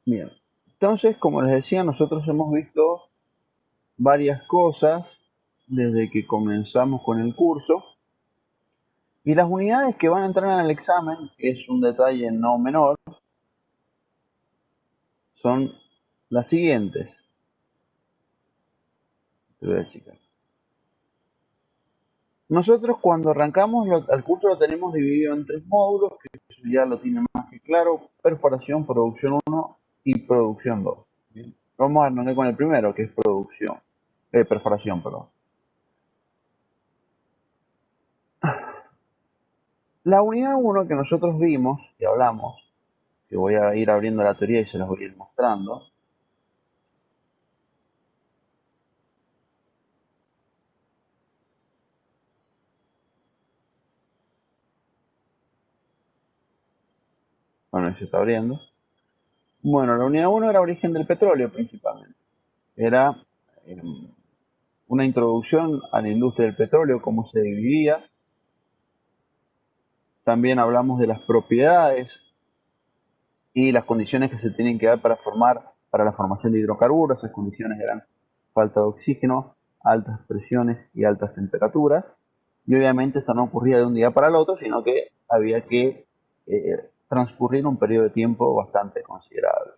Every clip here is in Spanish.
Bien. Entonces, como les decía, nosotros hemos visto varias cosas desde que comenzamos con el curso. Y las unidades que van a entrar en el examen, que es un detalle no menor, son las siguientes. Te voy a checar. Nosotros cuando arrancamos el curso lo tenemos dividido en tres módulos, que eso ya lo tienen más que claro: perforación, producción uno y producción 2. Bien. Vamos a arrancar con el primero, que es perforación, perdón. La unidad uno que nosotros vimos y hablamos, que voy a ir abriendo la teoría y se las voy a ir mostrando. Bueno, ahí se está abriendo. Bueno, la unidad uno era origen del petróleo principalmente. Era eh, una introducción a la industria del petróleo, cómo se dividía. También hablamos de las propiedades y las condiciones que se tienen que dar para la formación de hidrocarburos. Esas condiciones eran falta de oxígeno, altas presiones y altas temperaturas. Y obviamente esto no ocurría de un día para el otro, sino que había que transcurrir un periodo de tiempo bastante considerable.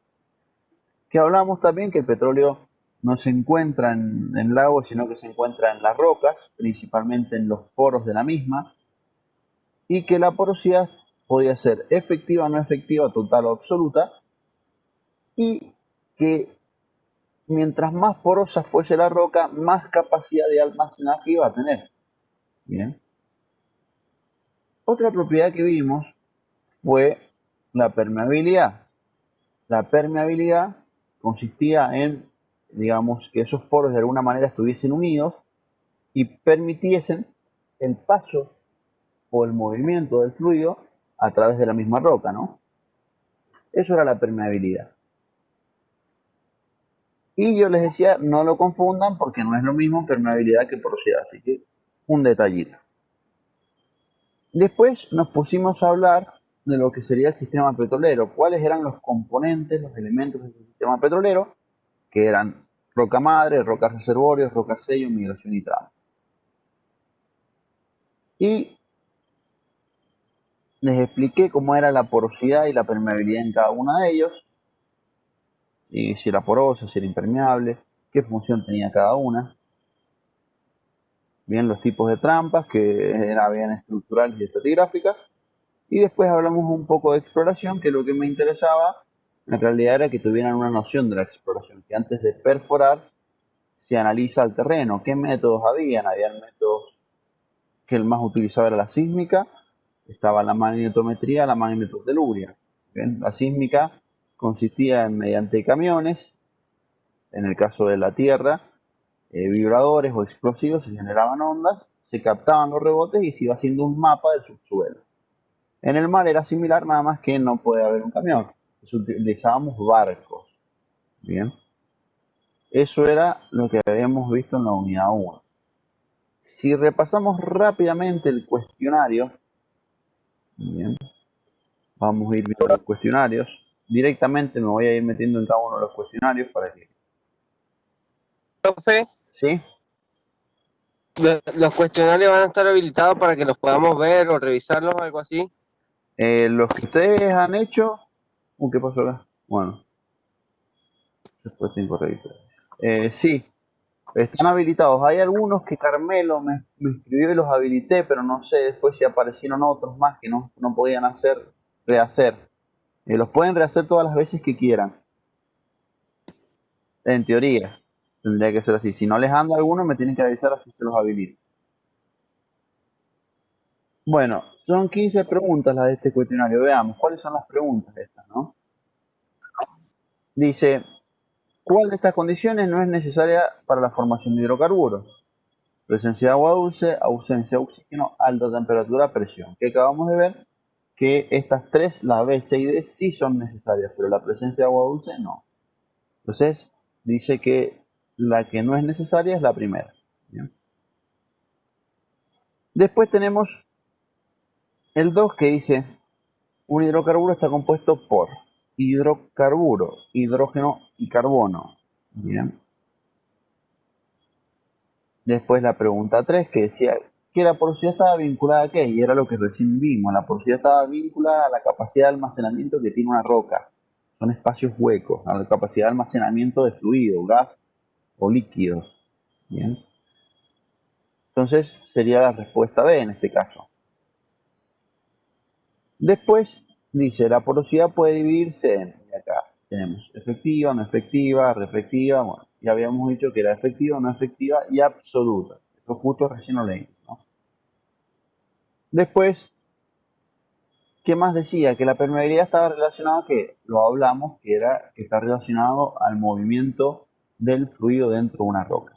Que hablamos también que el petróleo no se encuentra en lagos, sino que se encuentra en las rocas, principalmente en los poros de la misma, y que la porosidad podía ser efectiva, no efectiva, total o absoluta, y que mientras más porosa fuese la roca, más capacidad de almacenaje iba a tener. Bien. Otra propiedad que vimos fue la permeabilidad. La permeabilidad consistía en, digamos, que esos poros de alguna manera estuviesen unidos y permitiesen el paso o el movimiento del fluido a través de la misma roca, ¿no? Eso era la permeabilidad. Y yo les decía, no lo confundan porque no es lo mismo permeabilidad que porosidad, así que un detallito. Después nos pusimos a hablar de lo que sería el sistema petrolero, cuáles eran los componentes, los elementos del sistema petrolero, que eran roca madre, rocas reservorios, roca sello, migración y tramo. Y les expliqué cómo era la porosidad y la permeabilidad en cada uno de ellos, y si era porosa, si era impermeable, qué función tenía cada una. Bien, los tipos de trampas, que eran bien estructurales y estratigráficas. Y después hablamos un poco de exploración, que lo que me interesaba en realidad era que tuvieran una noción de la exploración, que antes de perforar se analiza el terreno, qué métodos habían. Habían métodos que el más utilizado era la sísmica, estaba la magnetometría, la magnetoteluria. Bien, la sísmica consistía en, mediante camiones, en el caso de la Tierra, vibradores o explosivos, se generaban ondas, se captaban los rebotes y se iba haciendo un mapa del subsuelo. En el mar era similar, nada más que no puede haber un camión. Utilizábamos barcos. Bien. Eso era lo que habíamos visto en la unidad 1. Si repasamos rápidamente el cuestionario, bien, vamos a ir viendo los cuestionarios. Directamente me voy a ir metiendo en cada uno de los cuestionarios para que... Profe, ¿Sí? los cuestionarios van a estar habilitados para que los podamos ver o revisarlos o algo así. Los que ustedes han hecho... ¿Qué pasó acá? Bueno, respuesta incorrecta. Sí, están habilitados. Hay algunos que Carmelo me escribió y los habilité, pero no sé después si aparecieron otros más que no podían rehacer. Los pueden rehacer todas las veces que quieran. En teoría, tendría que ser así. Si no les anda alguno, me tienen que avisar así se los habilito. Bueno, son 15 preguntas las de este cuestionario. Veamos, ¿cuáles son las preguntas estas, no? Dice, ¿cuál de estas condiciones no es necesaria para la formación de hidrocarburos? Presencia de agua dulce, ausencia de oxígeno, alta temperatura, presión. Que acabamos de ver que estas tres, la B, C y D, sí son necesarias, pero la presencia de agua dulce no. Entonces, dice que la que no es necesaria es la primera. ¿Bien? Después tenemos el 2 que dice, un hidrocarburo está compuesto por. hidrocarburos, hidrógeno y carbono. Bien. Después la pregunta 3 que decía que la porosidad estaba vinculada a qué, y era lo que recién vimos. La porosidad estaba vinculada a la capacidad de almacenamiento que tiene una roca. Son espacios huecos, a la capacidad de almacenamiento de fluido, gas o líquidos. Bien. Entonces sería la respuesta B en este caso. Después dice, la porosidad puede dividirse en, y acá tenemos efectiva, no efectiva, reflectiva, bueno, ya habíamos dicho que era efectiva, no efectiva y absoluta. Esto justo recién lo leímos, ¿no? Después, ¿qué más decía? Que la permeabilidad estaba relacionada, que lo hablamos, que era que está relacionado al movimiento del fluido dentro de una roca.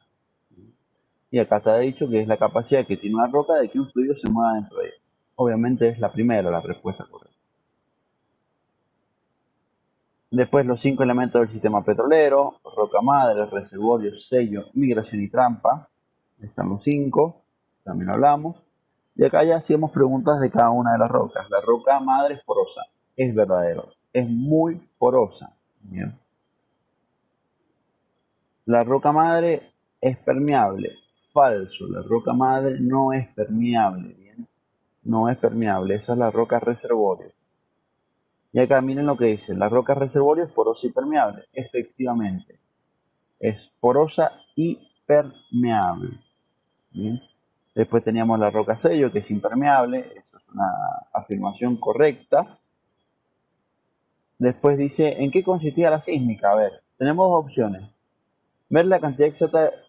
Y acá está dicho que es la capacidad que tiene una roca de que un fluido se mueva dentro de ella. Obviamente es la primera, la respuesta correcta. Después los 5 elementos del sistema petrolero: roca madre, reservorio, sello, migración y trampa. Están los 5, también hablamos. Y acá ya hacíamos preguntas de cada una de las rocas. La roca madre es porosa, es verdadero, es muy porosa. Bien. La roca madre es permeable, falso, la roca madre no es permeable. Bien. No es permeable, esa es la roca reservorio. Y acá miren lo que dice, la roca reservorio es porosa y permeable. Efectivamente, es porosa y permeable. ¿Bien? Después teníamos la roca sello, que es impermeable. Eso es una afirmación correcta. Después dice, ¿en qué consistía la sísmica? A ver, tenemos dos opciones. Ver la cantidad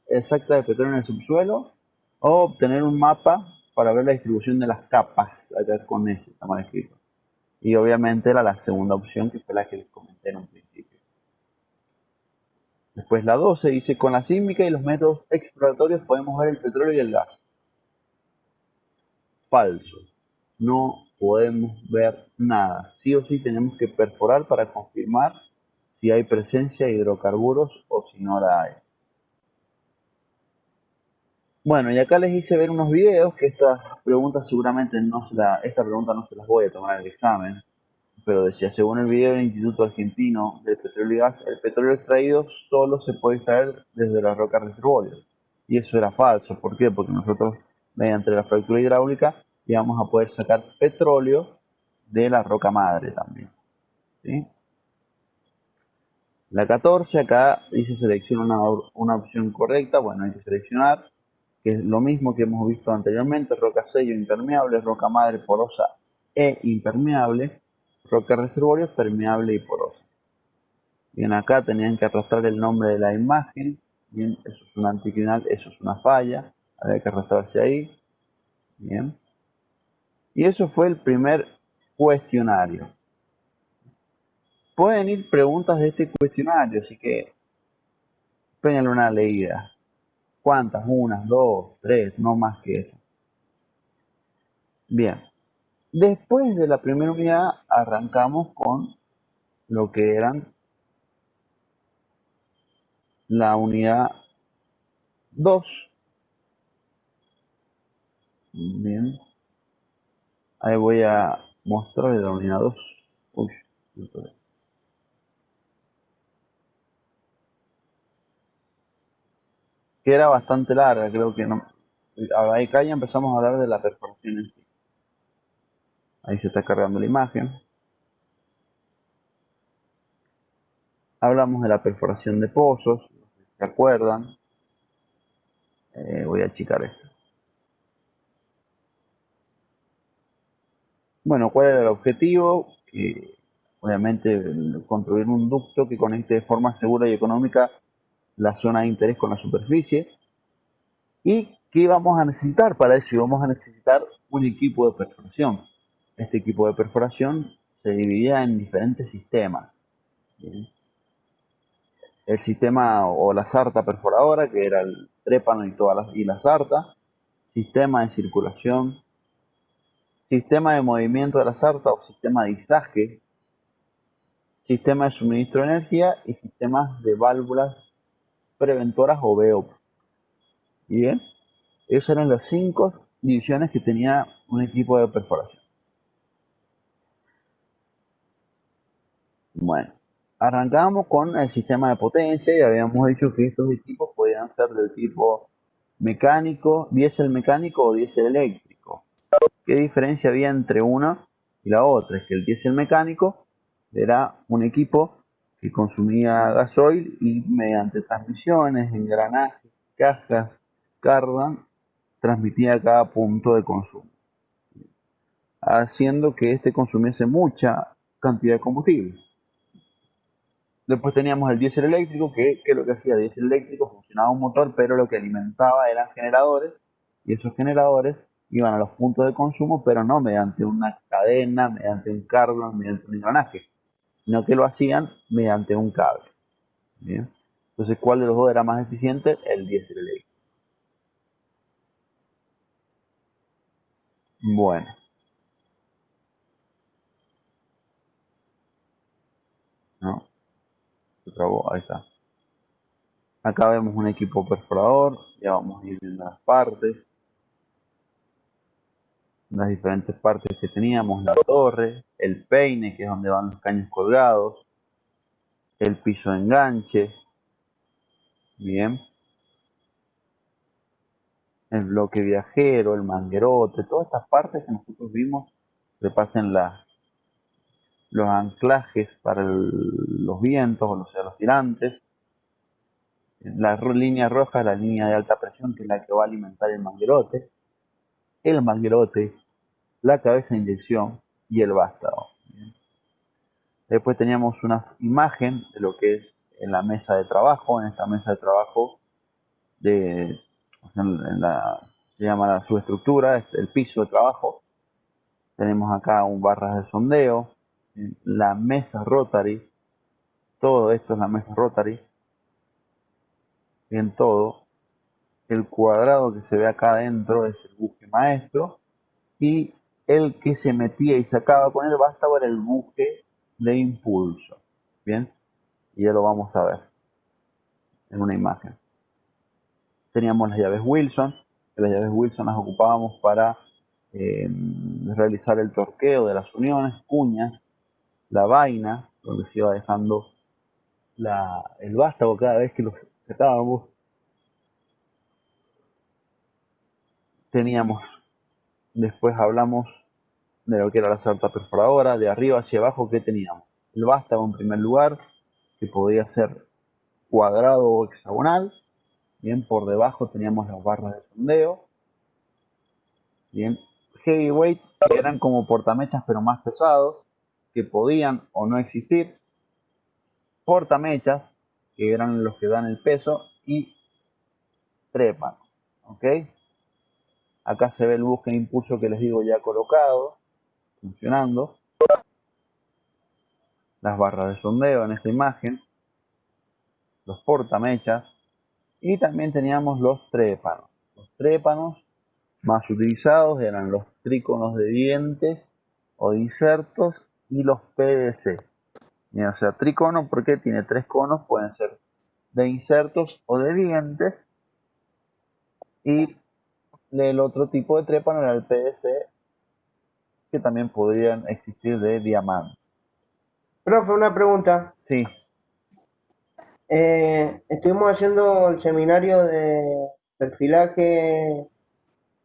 exacta de petróleo en el subsuelo, o obtener un mapa para ver la distribución de las capas. Acá con ese está mal escrito. Y obviamente era la segunda opción, que fue la que les comenté en un principio. Después la 12 dice, con la sísmica y los métodos exploratorios podemos ver el petróleo y el gas. Falso. No podemos ver nada. Sí o sí tenemos que perforar para confirmar si hay presencia de hidrocarburos o si no la hay. Bueno, y acá les hice ver unos videos, que estas preguntas seguramente esta pregunta no se las voy a tomar en el examen, pero decía, según el video del Instituto Argentino del Petróleo y Gas, el petróleo extraído solo se puede extraer desde las rocas reservorios. Y eso era falso. ¿Por qué? Porque nosotros, mediante la fractura hidráulica, íbamos a poder sacar petróleo de la roca madre también. ¿Sí? La 14, acá dice selecciona una opción correcta. Bueno, hay que seleccionar, que es lo mismo que hemos visto anteriormente: roca sello impermeable, roca madre porosa e impermeable, roca reservorio permeable y porosa. Bien, acá tenían que arrastrar el nombre de la imagen. Bien, eso es un anticlinal, eso es una falla. Había que arrastrarse ahí. Bien. Y eso fue el primer cuestionario. Pueden ir preguntas de este cuestionario, así que péguenle una leída. ¿Cuántas? Unas, dos, tres, no más que eso. Bien. Después de la primera unidad arrancamos con lo que eran la unidad 2. Bien. Ahí voy a mostrarles la unidad 2. Uy, que era bastante larga, creo que no. Acá ya empezamos a hablar de la perforación en sí. Ahí se está cargando la imagen. Hablamos de la perforación de pozos, ¿se acuerdan? Voy a achicar esto. Bueno, ¿cuál era el objetivo? Obviamente construir un ducto que conecte de forma segura y económica la zona de interés con la superficie. ¿Y qué vamos a necesitar para eso? Vamos a necesitar un equipo de perforación. Este equipo de perforación se dividía en diferentes sistemas. ¿Bien? El sistema o la sarta perforadora, que era el trépano y la sarta, sistema de circulación, sistema de movimiento de la sarta o sistema de izaje, sistema de suministro de energía y sistemas de válvulas preventoras o BOP. Bien, esas eran las 5 divisiones que tenía un equipo de perforación. Bueno, arrancamos con el sistema de potencia y habíamos dicho que estos equipos podían ser del tipo diésel mecánico o diésel eléctrico. ¿Qué diferencia había entre una y la otra? Es que el diésel mecánico era un equipo que consumía gasoil y mediante transmisiones, engranajes, cajas, cardan, transmitía a cada punto de consumo, haciendo que este consumiese mucha cantidad de combustible. Después teníamos el diésel eléctrico, que lo que hacía el diésel eléctrico funcionaba un motor, pero lo que alimentaba eran generadores, y esos generadores iban a los puntos de consumo, pero no mediante una cadena, mediante un cardan, mediante un engranaje, sino que lo hacían mediante un cable. ¿Bien? Entonces, ¿cuál de los dos era más eficiente? El diésel eléctrico. Bueno, ¿no? Se trabó, ahí está. Acá vemos un equipo perforador, ya vamos a ir viendo las partes, las diferentes partes que teníamos, la torre, el peine, que es donde van los caños colgados, el piso de enganche, bien, el bloque viajero, el manguerote, todas estas partes que nosotros vimos, repasen los anclajes para los vientos, o sea, los tirantes, la línea roja es la línea de alta presión, que es la que va a alimentar el manguerote, la cabeza de inyección y el vástago. Después teníamos una imagen de lo que es en la mesa de trabajo. En esta mesa de trabajo se llama la subestructura, es el piso de trabajo. Tenemos acá un barras de sondeo, la mesa rotary, todo esto es la mesa rotary, bien todo. El cuadrado que se ve acá adentro es el buque maestro y el que se metía y sacaba con el vástago era el buque de impulso. Bien, y ya lo vamos a ver en una imagen. Teníamos las llaves Wilson, que las llaves Wilson las ocupábamos para realizar el torqueo de las uniones, cuñas, la vaina, donde se iba dejando el vástago cada vez que lo sacábamos. Teníamos, después hablamos de lo que era la sarta perforadora, de arriba hacia abajo, ¿qué teníamos? El vástago en primer lugar, que podía ser cuadrado o hexagonal. Bien, por debajo teníamos las barras de sondeo. Bien, heavyweight, que eran como portamechas pero más pesados, que podían o no existir. Portamechas, que eran los que dan el peso, y trepan. ¿Ok? Acá se ve el buque de impulso que les digo ya colocado, funcionando. Las barras de sondeo en esta imagen, los portamechas, y también teníamos los trépanos. Los trépanos más utilizados eran los tríconos de dientes o de insertos y los PDC. O sea, tricono porque tiene tres conos, pueden ser de insertos o de dientes. Y el otro tipo de trépano era el PDC, que también podrían existir de diamante. Profe, una pregunta. Sí, Estuvimos haciendo el seminario de perfilaje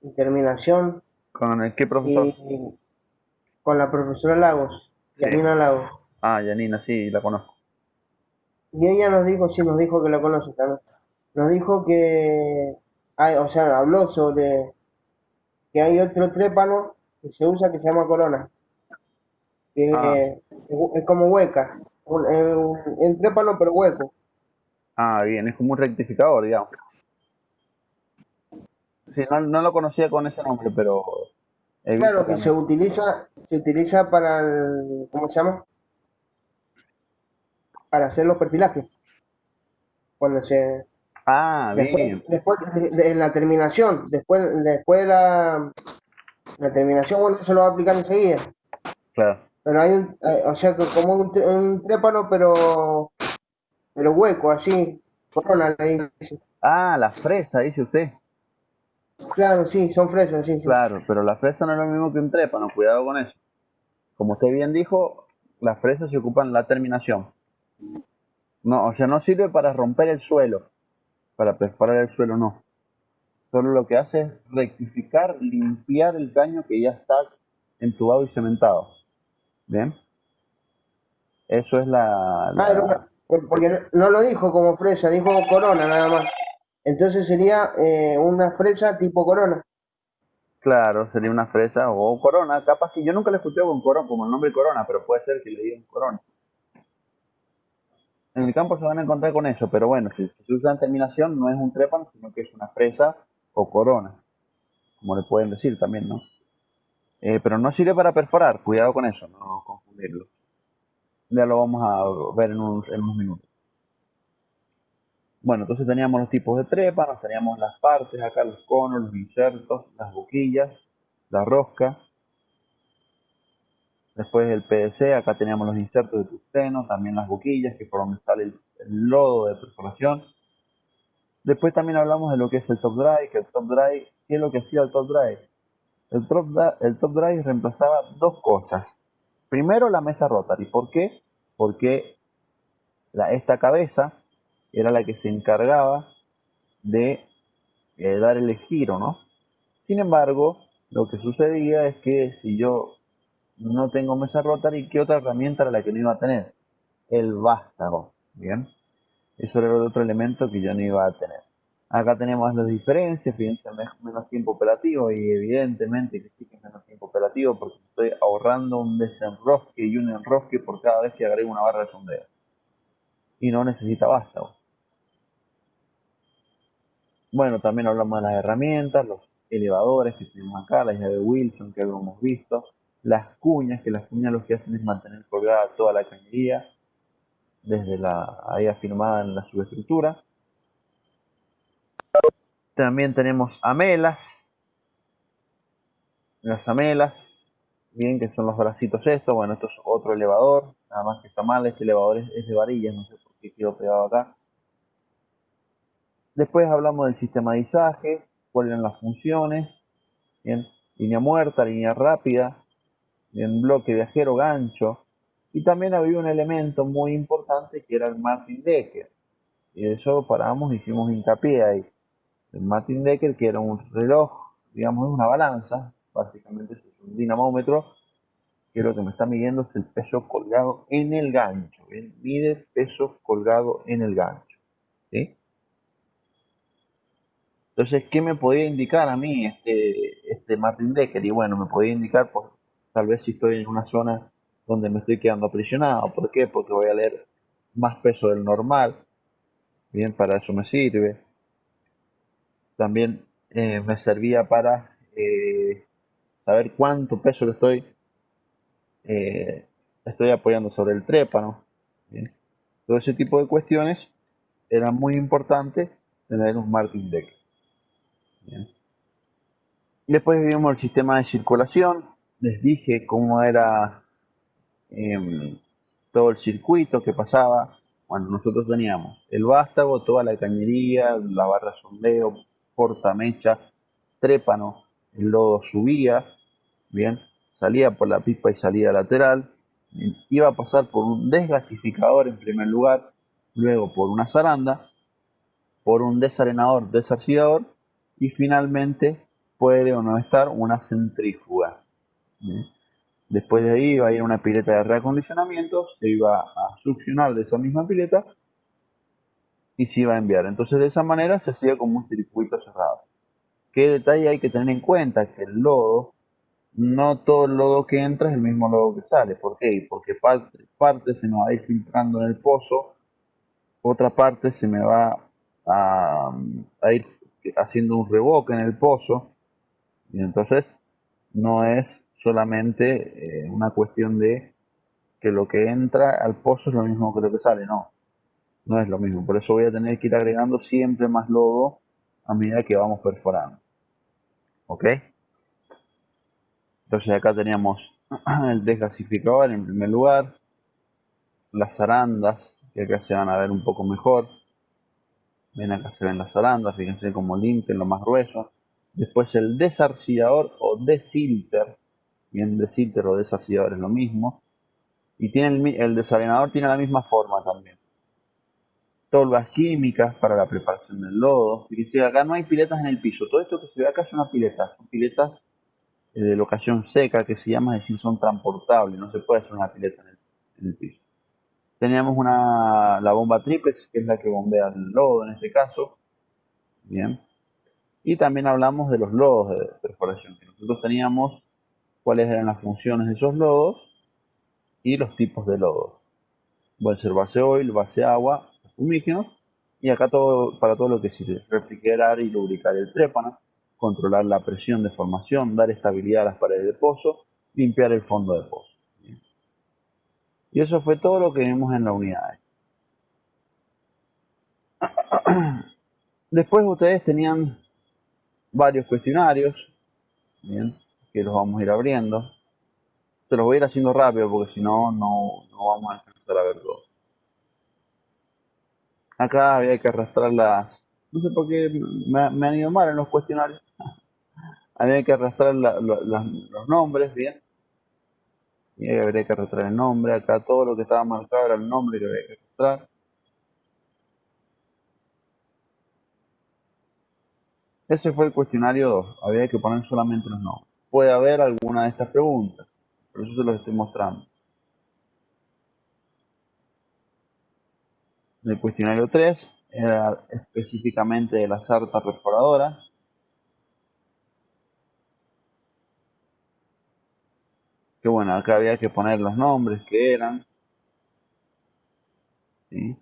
y terminación ¿con el qué profesor? y con la profesora Lagos, Sí. Yanina Lagos. Ah, Yanina, sí, la conozco. Y ella nos dijo, sí, nos dijo que la conoce también. Nos dijo que hay, o sea, habló sobre que hay otro trépano que se usa que se llama corona, Ah, que es como hueca, el trépano pero hueco. bien, es como un rectificador, digamos. Sí, no lo conocía con ese nombre, pero he visto Claro que que se utiliza para el, ¿cómo se llama? Para hacer los perfilajes. Cuando se, Ah, bien, después de la terminación, después de la terminación, bueno, se lo va a aplicar enseguida. claro. Pero o sea, que como un trépano, pero hueco, así, corona, le dice. Ah, la fresa, dice usted. Claro, sí, son fresas, sí, sí. Claro, pero la fresa no es lo mismo que un trépano, cuidado con eso. Como usted bien dijo, Las fresas se ocupan la terminación. No, o sea, no sirve para romper el suelo, para perforar el suelo, no. Solo lo que hace es rectificar, limpiar el caño que ya está entubado y cementado. ¿Bien? Eso es Ah, porque no lo dijo como fresa, dijo corona nada más. Entonces sería una fresa tipo corona. Claro, sería una fresa o corona. Capaz que yo nunca le escuché con corona, como el nombre corona, pero puede ser que le digan corona. En el campo se van a encontrar con eso, pero bueno, si se usa en terminación no es un trépano, sino que es una fresa o corona, como le pueden decir también, ¿no? Pero no sirve para perforar, cuidado con eso, no confundirlo. Ya lo vamos a ver en unos minutos. Bueno, entonces teníamos los tipos de trépanos, teníamos las partes acá, los conos, los insertos, las boquillas, la rosca. Después el PVC, acá teníamos los insertos de tungsteno, también las boquillas, que es por donde sale el lodo de perforación. Después también hablamos de lo que es el top drive, que el top drive, ¿qué es lo que hacía el top drive? El top drive reemplazaba dos cosas. Primero la mesa rotary. ¿Por qué? Porque esta cabeza era la que se encargaba de dar el giro, ¿no? Sin embargo, lo que sucedía es que si yo no tengo mesa rotary, ¿qué otra herramienta era la que no iba a tener? El vástago, ¿bien? Eso era el otro elemento que yo no iba a tener. Acá tenemos las diferencias, fíjense, menos tiempo operativo y evidentemente que sí que es menos tiempo operativo porque estoy ahorrando un desenrosque y un enrosque por cada vez que agrego una barra de sondeo. Y no necesita vástago. Bueno, también hablamos de las herramientas, los elevadores que tenemos acá, la llave Wilson que lo hemos visto, las cuñas, que las cuñas lo que hacen es mantener colgada toda la cañería desde ahí afirmada en la subestructura. También tenemos amelas, las amelas, bien, que son los bracitos estos. Bueno, esto es otro elevador, nada más que está mal, este elevador es de varillas, no sé por qué quedó pegado acá. Después hablamos del sistema de izaje, cuáles eran las funciones, bien, línea muerta, línea rápida, bien, bloque viajero, gancho, y también había un elemento muy importante que era el Martin Decker, y de eso paramos y hicimos hincapié ahí. El Martin Decker, que era un reloj, digamos, es una balanza, básicamente es un dinamómetro, que lo que me está midiendo es el peso colgado en el gancho, ¿bien? Mide peso colgado en el gancho, ¿sí? Entonces, ¿qué me podía indicar a mí este Martin Decker? Y bueno, me podía indicar, pues, tal vez si estoy en una zona donde me estoy quedando aprisionado. ¿Por qué? Porque voy a leer más peso del normal. Bien, para eso me sirve. También me servía para saber cuánto peso le estoy apoyando sobre el trépano. Bien. Todo ese tipo de cuestiones era muy importante tener un Martin Decker. Bien. Después vimos el sistema de circulación. Les dije cómo era todo el circuito que pasaba. Bueno, nosotros teníamos el vástago, toda la cañería, la barra sondeo, portamecha, trépano, el lodo subía, bien, salía por la pipa y salida lateral, iba a pasar por un desgasificador en primer lugar, luego por una zaranda, por un desarenador, desarcillador y finalmente puede o no estar una centrífuga. ¿Bien? Después de ahí iba a ir a una pileta de reacondicionamiento, se iba a succionar de esa misma pileta y se iba a enviar. Entonces de esa manera se hacía como un circuito cerrado. ¿Qué detalle hay que tener en cuenta? Que el lodo, no todo el lodo que entra es el mismo lodo que sale. ¿Por qué? Porque parte se me va a ir filtrando en el pozo, otra parte se me va a ir haciendo un revoque en el pozo y entonces no es solamente una cuestión de que lo que entra al pozo es lo mismo que lo que sale, no, no es lo mismo. Por eso voy a tener que ir agregando siempre más lodo a medida que vamos perforando. ¿Ok? Entonces acá teníamos el desgasificador en primer lugar, las zarandas, que acá se van a ver un poco mejor. Ven, acá se ven las zarandas, fíjense cómo limpian lo más grueso. Después el desarcillador o desilter, bien, desilter o desarcillador es lo mismo. Y tiene el desalenador tiene la misma forma también. Tolvas químicas para la preparación del lodo. Fíjense, acá no hay piletas en el piso. Todo esto que se ve acá es una pileta. Son piletas de locación seca que se llama, es decir, son transportables. No se puede hacer una pileta en el piso. Teníamos la bomba triplex, que es la que bombea el lodo en este caso. Bien. Y también hablamos de los lodos de perforación, que nosotros teníamos cuáles eran las funciones de esos lodos y los tipos de lodos. Puede ser base oil, base agua, fumígenos, y acá todo para todo lo que sirve: refrigerar y lubricar el trépano, controlar la presión de formación, dar estabilidad a las paredes de pozo, limpiar el fondo de pozo. Bien. Y eso fue todo lo que vimos en la unidad. Después ustedes tenían varios cuestionarios, bien, que los vamos a ir abriendo. Se los voy a ir haciendo rápido porque si no, no vamos a alcanzar a ver todo. Acá había que arrastrar no sé por qué me han ido mal en los cuestionarios. Había que arrastrar los nombres, bien. Y ahí habría que arrastrar el nombre. Acá todo lo que estaba marcado era el nombre que había que arrastrar. Ese fue el cuestionario 2. Había que poner solamente los nombres. Puede haber alguna de estas preguntas, por eso se los estoy mostrando. El cuestionario 3 era específicamente de la sarta perforadora. Que bueno, acá había que poner los nombres que eran, ¿sí?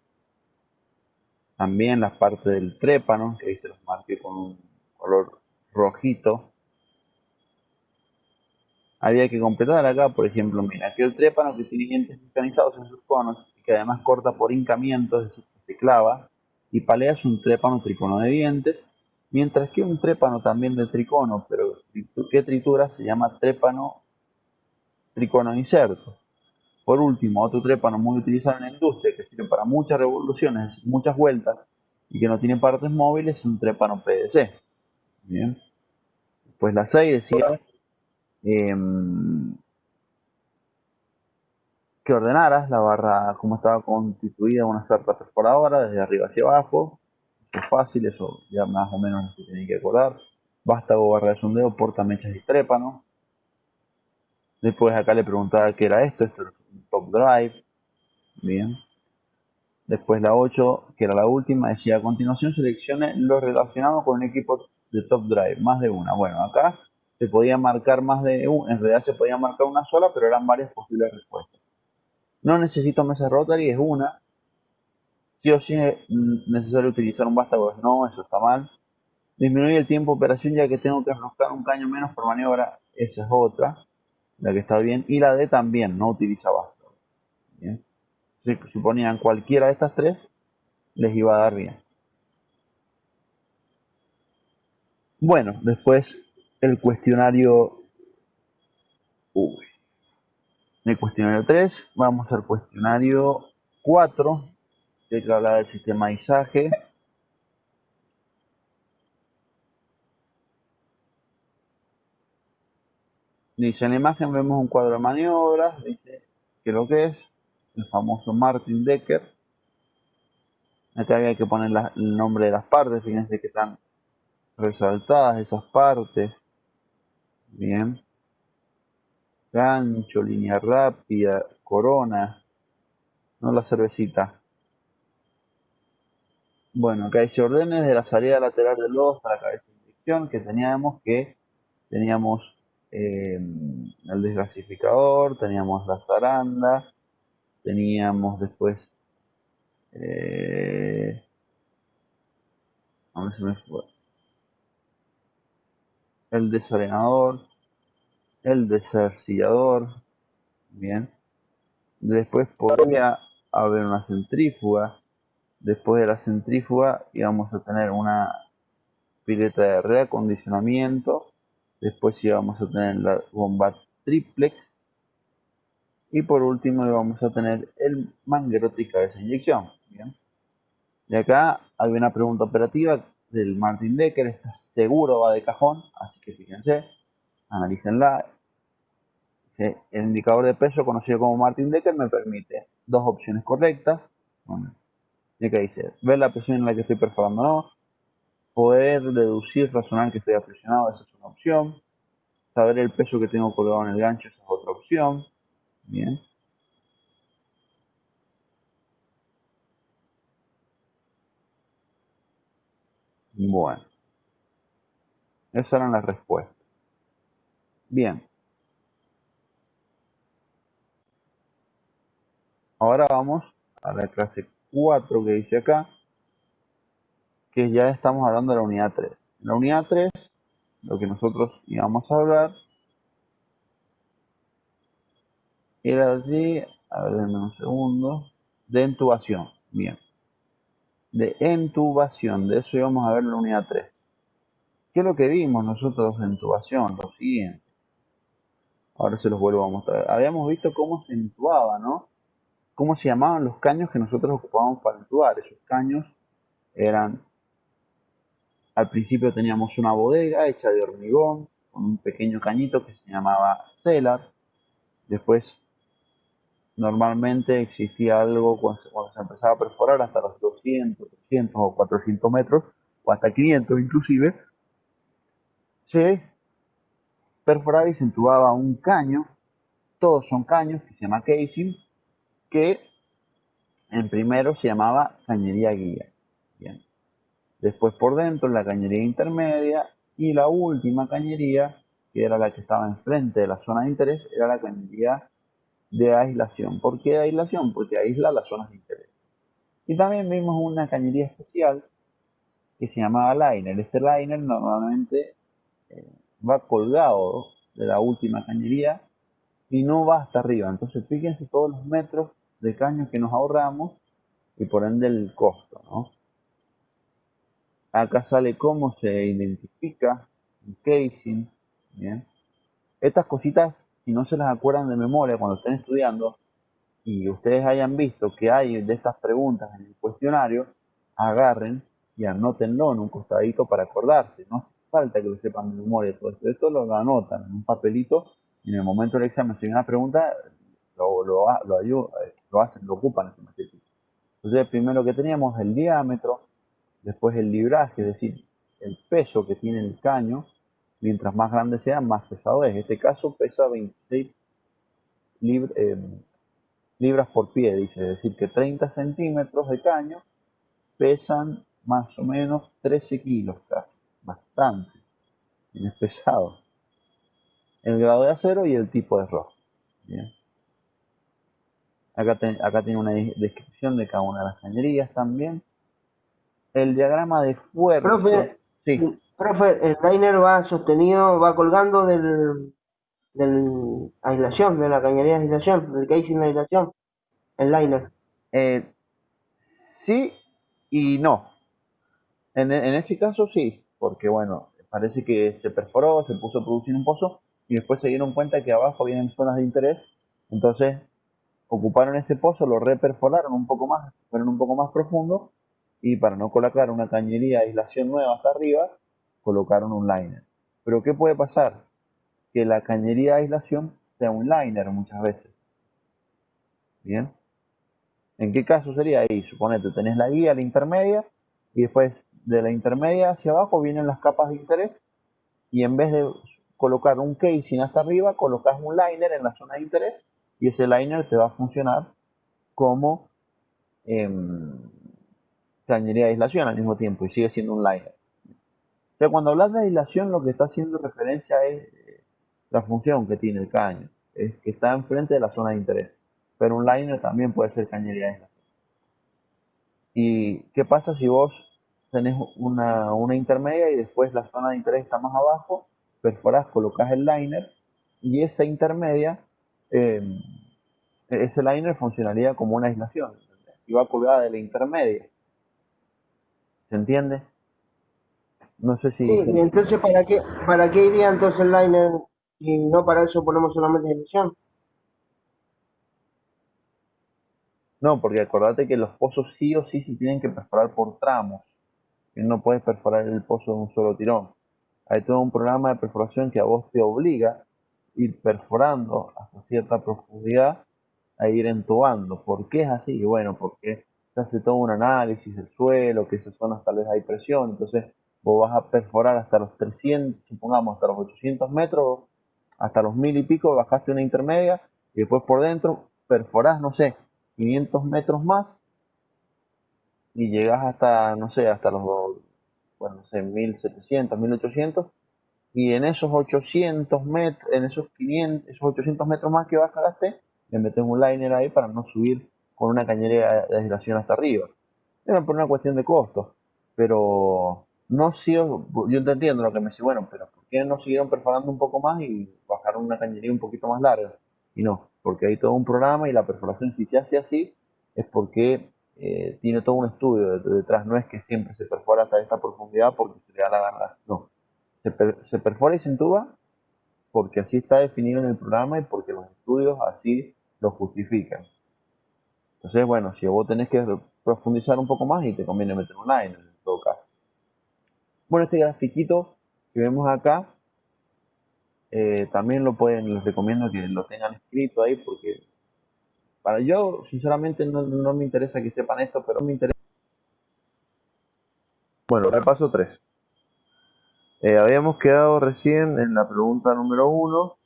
También las partes del trépano, que ahí se los marqué con un color rojito. Había que completar acá, por ejemplo, mira, aquel trépano que tiene dientes mecanizados en sus conos y que además corta por hincamientos, es decir, que se clava y palea, es un trépano tricono de dientes, mientras que un trépano también de tricono, pero que tritura, se llama trépano tricono inserto. Por último, otro trépano muy utilizado en la industria, que sirve para muchas revoluciones, es decir, muchas vueltas, y que no tiene partes móviles, es un trépano PDC. Bien. Pues la 6 decía que ordenaras la barra, cómo estaba constituida una sarta perforadora, desde arriba hacia abajo. Eso es fácil, eso ya más o menos se tiene que acordar. Vástago, barra de sondeo, portamechas y trépano. Después acá le preguntaba qué era esto es un top drive. Bien. Después la 8, que era la última, decía: a continuación seleccione lo relacionado con un equipo de top drive, más de una. Bueno, acá se podía marcar más de una, en realidad se podía marcar una sola, pero eran varias posibles respuestas. No necesito mesa rotary, es una. Sí o sí es necesario utilizar un vástago, no, eso está mal. Disminuir el tiempo de operación ya que tengo que aflojar un caño menos por maniobra, esa es otra, la que está bien. Y la D también, no utiliza vástago. Bien. Si ponían cualquiera de estas tres, les iba a dar bien. Bueno, después el cuestionario, uy, el cuestionario 3, vamos al cuestionario 4, que habla del sistema de izaje. Dice: en la imagen vemos un cuadro de maniobras, dice que lo que es el famoso Martin Decker. Acá había que poner el nombre de las partes, fíjense que están resaltadas esas partes. Bien. Gancho, línea rápida, corona, no la cervecita. Bueno, acá dice: órdenes de la salida lateral del lodo hasta la cabeza de inyección, que teníamos el desgasificador, teníamos la zaranda, teníamos después, a ver si me fue, el desalenador, el desercillador, bien. Después podría haber una centrífuga. Después de la centrífuga íbamos a tener una pileta de reacondicionamiento. Después íbamos a tener la bomba triplex. Y por último íbamos a tener el manguerote y cabeza de inyección. Bien. Y acá hay una pregunta operativa del Martin Decker. Está seguro va de cajón, así que fíjense, analícenla. El indicador de peso, conocido como Martin Decker, me permite dos opciones correctas. Bueno, y acá dice, ver la presión en la que estoy perforando o no, poder deducir, razonar que estoy presionado, esa es una opción. Saber el peso que tengo colgado en el gancho, esa es otra opción. Bien. Bueno, esas eran las respuestas. Bien. Ahora vamos a la clase 4 que dice acá, que ya estamos hablando de la unidad 3. En la unidad 3, lo que nosotros íbamos a hablar era de, a ver, denme un segundo, de intubación. Bien. De intubación, de eso íbamos a ver en la unidad 3. ¿Qué es lo que vimos nosotros de intubación? Lo siguiente. Ahora se los vuelvo a mostrar. Habíamos visto cómo se intubaba, ¿no? Cómo se llamaban los caños que nosotros ocupábamos para intubar. Esos caños eran, al principio teníamos una bodega hecha de hormigón, con un pequeño cañito que se llamaba cellar. Después, normalmente existía algo cuando se empezaba a perforar hasta los 200, 300 o 400 metros, o hasta 500 inclusive, se perforaba y se intubaba un caño. Todos son caños, que se llama casing, que en primero se llamaba cañería guía. Bien. Después por dentro la cañería intermedia y la última cañería, que era la que estaba enfrente de la zona de interés, era la cañería de aislación. ¿Por qué de aislación? Porque aísla las zonas de interés. Y también vimos una cañería especial que se llamaba liner. Este liner normalmente va colgado de la última cañería y no va hasta arriba. Entonces fíjense todos los metros de caño que nos ahorramos y por ende el costo, ¿no? Acá sale cómo se identifica el casing. Bien. Estas cositas, si no se las acuerdan de memoria cuando estén estudiando y ustedes hayan visto que hay de estas preguntas en el cuestionario, agarren y anótenlo en un costadito para acordarse. No hace falta que lo sepan de memoria todo esto. Esto lo anotan en un papelito y en el momento del examen, si hay una pregunta, lo hacen, lo ocupan ese material. Entonces, primero que teníamos el diámetro, después el libraje, es decir, el peso que tiene el caño. Mientras más grande sea, más pesado es. En este caso pesa 26 libras por pie, dice. Es decir, que 30 centímetros de caño pesan más o menos 13 kilos casi. Bastante. Y es pesado. El grado de acero y el tipo de rojo. Bien. Acá tiene una descripción de cada una de las cañerías también. El diagrama de fuerza. Profe, Sí, profe, el liner va sostenido, va colgando del aislación, de la cañería de aislación, del casing de aislación, el liner. eh, sí y no. En ese caso sí, porque bueno, parece que se perforó, se puso a producir un pozo y después se dieron cuenta que abajo vienen zonas de interés, entonces ocuparon ese pozo, lo reperforaron un poco más, fueron un poco más profundo y para no colocar una cañería de aislación nueva hasta arriba, colocaron un liner. Pero ¿qué puede pasar? Que la cañería de aislación sea un liner muchas veces. Bien. ¿En qué caso sería ahí? Suponete, tenés la guía, la intermedia, y después de la intermedia hacia abajo vienen las capas de interés, y en vez de colocar un casing hasta arriba, colocas un liner en la zona de interés, y ese liner te va a funcionar como eh, cañería de aislación al mismo tiempo, y sigue siendo un liner. O sea, cuando hablas de aislación, lo que está haciendo referencia es la función que tiene el caño, es que está enfrente de la zona de interés. Pero un liner también puede ser cañería de aislación. ¿Y qué pasa si vos tenés una intermedia y después la zona de interés está más abajo? Perforás, colocas el liner y esa intermedia, eh, ese liner funcionaría como una aislación, ¿entendés? Y va colgada de la intermedia. ¿Se entiende? No sé Sí, si... y entonces, para qué iría entonces el liner si no para eso ponemos solamente aislación? No, porque acordate que los pozos sí o sí se tienen que perforar por tramos. Y no puedes perforar el pozo de un solo tirón. Hay todo un programa de perforación que a vos te obliga ir perforando hasta cierta profundidad a ir entubando. ¿Por qué es así? Bueno, porque se hace todo un análisis del suelo, que esas zonas tal vez hay presión, entonces vos vas a perforar hasta los 300, supongamos hasta los 800 metros, hasta los 1000 y pico, bajaste una intermedia y después por dentro perforás, no sé, 500 metros más y llegas hasta, no sé, hasta los, bueno, no sé, 1700, 1800 y en esos 800 metros, en esos 500, esos 800 metros más que bajaste, le metes un liner ahí para no subir con una cañería de aislación hasta arriba. Era por una cuestión de costos, pero no sigo, yo te entiendo lo que me dice, bueno, pero ¿por qué no siguieron perforando un poco más y bajaron una cañería un poquito más larga? Y no, porque hay todo un programa y la perforación si se hace así es porque tiene todo un estudio detrás, no es que siempre se perfora hasta esta profundidad porque se le da la gana, no, se perfora y se entuba porque así está definido en el programa y porque los estudios así lo justifican. Entonces, bueno, si vos tenés que profundizar un poco más y te conviene meter un liner en todo caso. Bueno, este grafiquito que vemos acá, también lo pueden, les recomiendo que lo tengan escrito ahí porque para yo, sinceramente, no me interesa que sepan esto, pero me interesa. Bueno, repaso 3. Habíamos quedado recién en la pregunta número 1,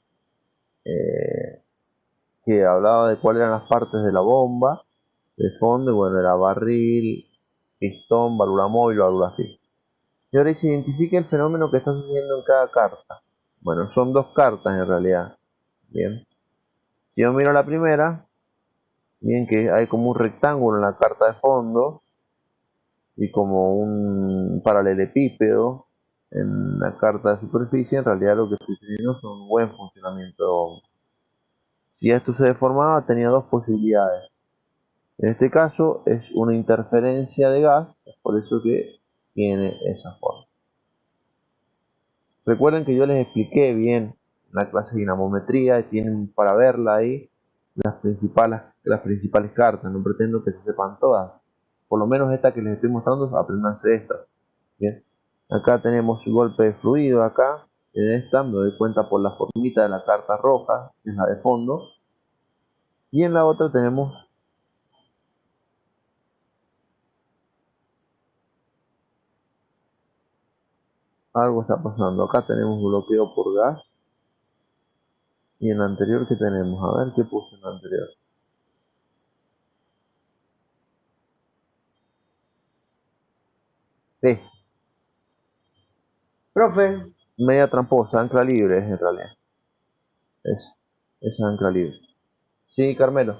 que hablaba de cuáles eran las partes de la bomba de fondo, y bueno, era barril, pistón, válvula móvil, válvula fija. Y ahora se identifica el fenómeno que está sucediendo en cada carta. Bueno, son 2 cartas en realidad. Bien. Si yo miro la primera, bien que hay como un rectángulo en la carta de fondo y como un paralelepípedo en la carta de superficie, en realidad lo que estoy teniendo es un buen funcionamiento de bomba. Si esto se deformaba, tenía 2 posibilidades. En este caso es una interferencia de gas, es por eso que tiene esa forma. Recuerden que yo les expliqué bien en la clase de dinamometría, tienen para verla ahí las principales cartas, no pretendo que se sepan todas. Por lo menos esta que les estoy mostrando, aprendanse esta. Bien. Acá tenemos golpe de fluido, acá, en esta me doy cuenta por la formita de la carta roja, que es la de fondo. Y en la otra tenemos algo está pasando. Acá tenemos bloqueo por gas. Y en la anterior, ¿qué tenemos? A ver qué puse en la anterior. Sí, Profe, media tramposa, ancla libre es en realidad. Es ancla libre. Sí, Carmelo.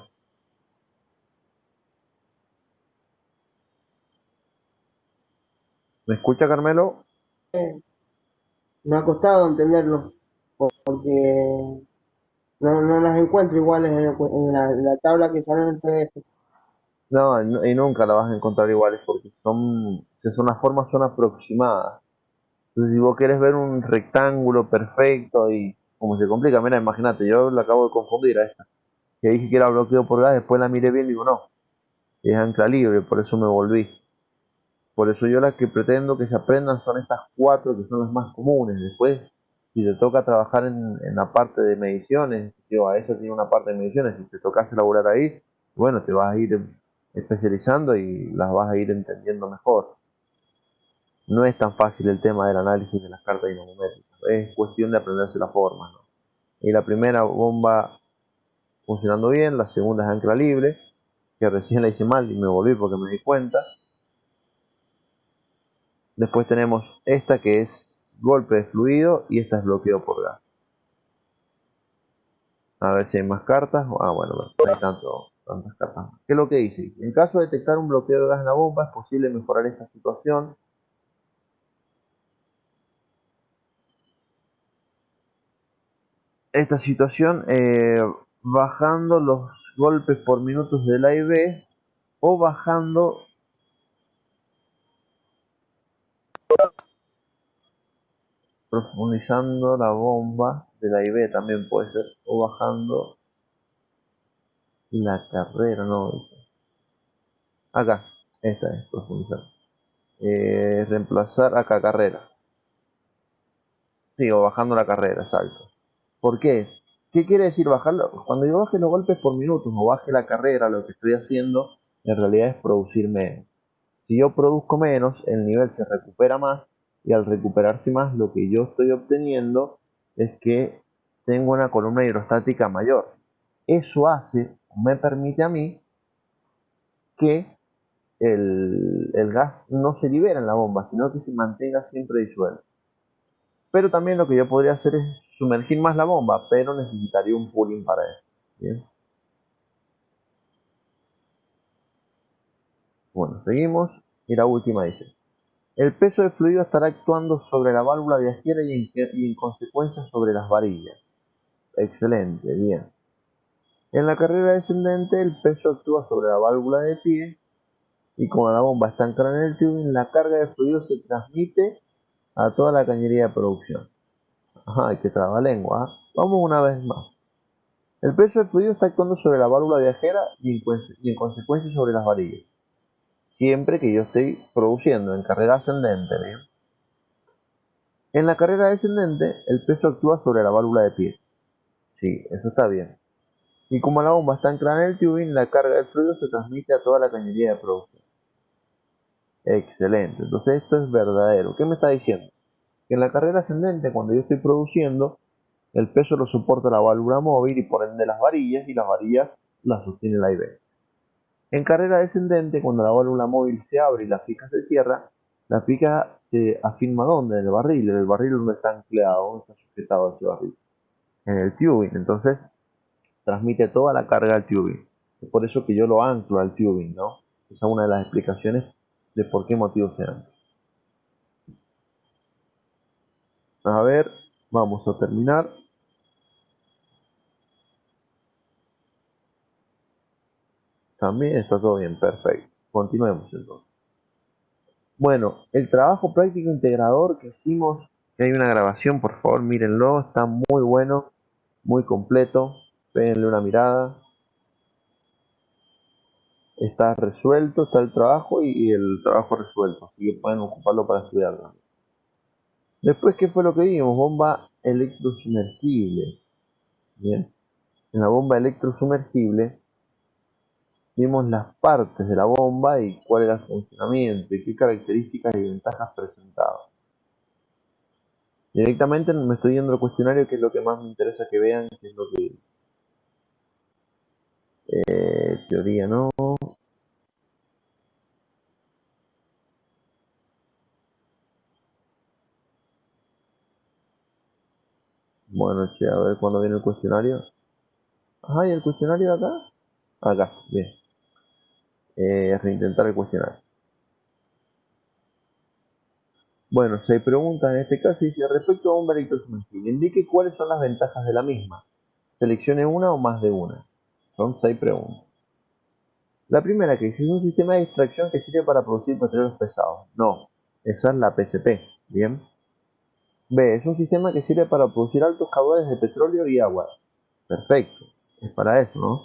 ¿Me escucha, Carmelo? me ha costado entenderlo, porque no las encuentro iguales en la tabla que sale en el PDF. No, y nunca la vas a encontrar iguales porque las formas son aproximadas. Entonces, si vos querés ver un rectángulo perfecto y como se complica, mira, imagínate, yo la acabo de confundir a esta. Que dije que era bloqueo por gas, después la miré bien y digo, no, es ancla libre, por eso me volví. Por eso yo las que pretendo que se aprendan son estas 4 que son las más comunes. Después, si te toca trabajar en la parte de mediciones, si a esa tiene una parte de mediciones, si te tocas elaborar ahí, bueno, te vas a ir especializando y las vas a ir entendiendo mejor. No es tan fácil el tema del análisis de las cartas dinamométricas, es cuestión de aprenderse las formas, ¿no? Y la primera bomba funcionando bien, la segunda es ancla libre, que recién la hice mal y me volví porque me di cuenta. Después tenemos esta que es golpe de fluido y esta es bloqueo por gas. A ver si hay más cartas. Ah, bueno, no hay tantas cartas. ¿Qué es lo que dice? En caso de detectar un bloqueo de gas en la bomba, es posible mejorar esta situación. Esta situación bajando los golpes por minutos del A y B o bajando profundizando la bomba de la IV también puede ser, o bajando la carrera, no dice. Acá, esta es profundizar. Reemplazar acá carrera. Sí, o bajando la carrera, exacto. ¿Por qué? ¿Qué quiere decir bajarlo? Cuando yo baje los golpes por minutos o baje la carrera, lo que estoy haciendo en realidad es producir menos. Si yo produzco menos, el nivel se recupera más y al recuperarse más, lo que yo estoy obteniendo es que tengo una columna hidrostática mayor. Eso hace, me permite a mí que el gas no se libere en la bomba, sino que se mantenga siempre disuelto. Pero también lo que yo podría hacer es sumergir más la bomba, pero necesitaría un pooling para eso. ¿Bien? Bueno, seguimos. Y la última dice: el peso del fluido estará actuando sobre la válvula viajera y en consecuencia sobre las varillas. Excelente, bien. En la carrera descendente, el peso actúa sobre la válvula de pie y como la bomba está anclada en el tubing, la carga de fluido se transmite a toda la cañería de producción. Ajá, que trabalengua. Vamos una vez más. El peso del fluido está actuando sobre la válvula viajera y en consecuencia sobre las varillas. Siempre que yo estoy produciendo en carrera ascendente, ¿bien? En la carrera descendente, el peso actúa sobre la válvula de pie. Sí, eso está bien. Y como la bomba está anclada en el tubing, la carga del fluido se transmite a toda la cañería de producción. Excelente. Entonces esto es verdadero. ¿Qué me está diciendo? Que en la carrera ascendente, cuando yo estoy produciendo, el peso lo soporta la válvula móvil y por ende las varillas, y las varillas las sostiene la IB. En carrera descendente, cuando la válvula móvil se abre y la pica se cierra, la pica se afirma ¿dónde? En el barril donde está anclado, donde está sujetado ese barril, en el tubing. Entonces transmite toda la carga al tubing. Es por eso que yo lo anclo al tubing, ¿no? Esa es una de las explicaciones de por qué motivo se ancla. A ver, vamos a terminar. También está todo bien, perfecto. Continuemos entonces. Bueno, el trabajo práctico integrador que hicimos, que hay una grabación, por favor, mírenlo, está muy bueno, muy completo. Péguenle una mirada. Está resuelto, está el trabajo y el trabajo resuelto, así que pueden ocuparlo para estudiarlo. Después, ¿qué fue lo que vimos? Bomba electrosumergible. Bien. En la bomba electrosumergible vimos las partes de la bomba y cuál era el funcionamiento y qué características y ventajas presentaba. Directamente me estoy yendo al cuestionario, que es lo que más me interesa que vean, que es lo que... teoría, ¿no? Bueno, che, a ver cuándo viene el cuestionario. Ajá, ¿y el cuestionario acá? Acá, bien. Reintentar el cuestionario. Bueno, se pregunta en este caso, dice: respecto a bomba electrosumergible, indique cuáles son las ventajas de la misma. Seleccione una o más de una. Son 6 preguntas. La primera que dice: es un sistema de extracción que sirve para producir petróleos pesados. No, esa es la PCP. Bien. B, es un sistema que sirve para producir altos caudales de petróleo y agua. Perfecto, es para eso, ¿no?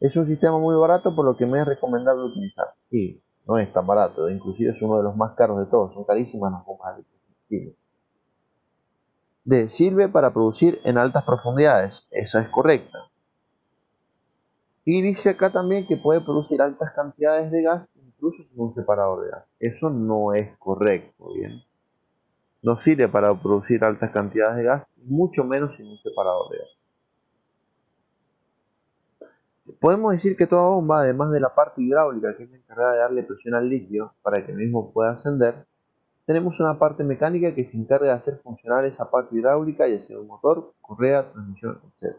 Es un sistema muy barato, por lo que me es recomendable utilizar. Y no es tan barato, inclusive es uno de los más caros de todos, son carísimas las bombas electrosumergibles. D, sirve para producir en altas profundidades. Esa es correcta. Y dice acá también que puede producir altas cantidades de gas, incluso sin un separador de gas. Eso no es correcto, ¿bien? No sirve para producir altas cantidades de gas, mucho menos sin un separador de gas. Podemos decir que toda bomba, además de la parte hidráulica, que es la encargada de darle presión al líquido para que el mismo pueda ascender, tenemos una parte mecánica que se encarga de hacer funcionar esa parte hidráulica, ya sea un motor, correa, transmisión, etc.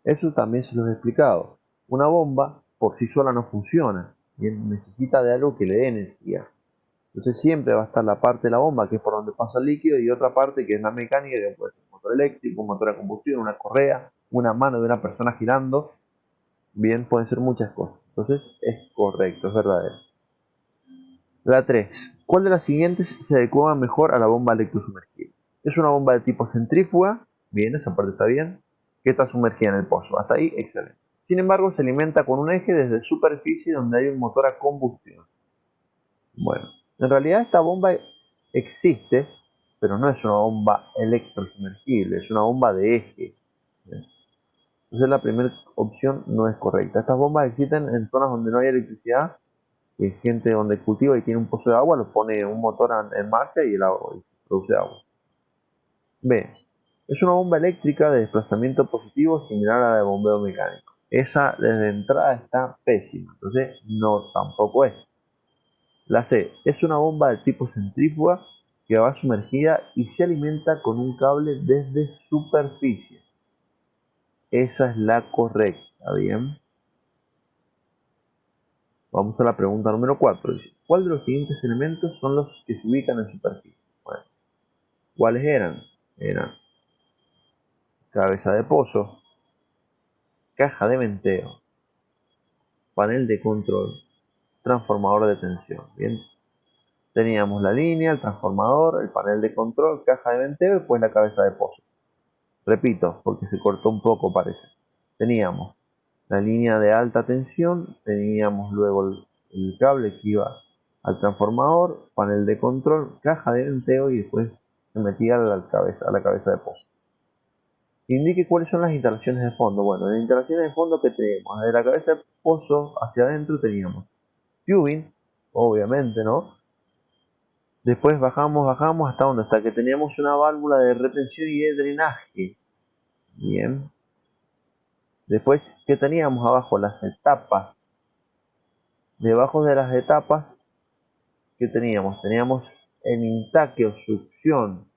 Eso también se los he explicado. Una bomba por sí sola no funciona, bien, necesita de algo que le dé energía. Entonces siempre va a estar la parte de la bomba, que es por donde pasa el líquido, y otra parte que es la mecánica, que puede ser un motor eléctrico, un motor a combustión, una correa, una mano de una persona girando. Bien, pueden ser muchas cosas. Entonces es correcto, es verdadero. La 3. ¿Cuál de las siguientes se adecua mejor a la bomba electrosumergible? Es una bomba de tipo centrífuga. Bien, esa parte está bien. Que está sumergida en el pozo. Hasta ahí, excelente. Sin embargo, se alimenta con un eje desde superficie donde hay un motor a combustión. Bueno, en realidad esta bomba existe, pero no es una bomba electrosumergible, es una bomba de eje. Entonces la primera opción no es correcta. Estas bombas existen en zonas donde no hay electricidad, y gente donde cultiva y tiene un pozo de agua, lo pone un motor en marcha y el agua y produce agua. B. Es una bomba eléctrica de desplazamiento positivo similar a la de bombeo mecánico. Esa desde entrada está pésima, entonces no, tampoco es. La C. Es una bomba de tipo centrífuga que va sumergida y se alimenta con un cable desde superficie. Esa es la correcta, ¿bien? Vamos a la pregunta número 4. Dice, ¿cuál de los siguientes elementos son los que se ubican en superficie? Bueno, ¿cuáles eran? Eran cabeza de pozo, caja de venteo, panel de control, transformador de tensión. Bien, teníamos la línea, el transformador, el panel de control, caja de venteo y pues la cabeza de pozo. Repito, porque se cortó un poco parece. Teníamos la línea de alta tensión, teníamos luego el cable que iba al transformador, panel de control, caja de venteo y después se metía a la cabeza de pozo. Indique cuáles son las instalaciones de fondo. Bueno, las instalaciones de fondo que tenemos, de la cabeza de pozo hacia adentro teníamos tubing, obviamente, ¿no? Después bajamos hasta que teníamos una válvula de retención y de drenaje. Bien. Después, ¿qué teníamos abajo? Las etapas. Debajo de las etapas, ¿qué teníamos? Teníamos el intaque o succión.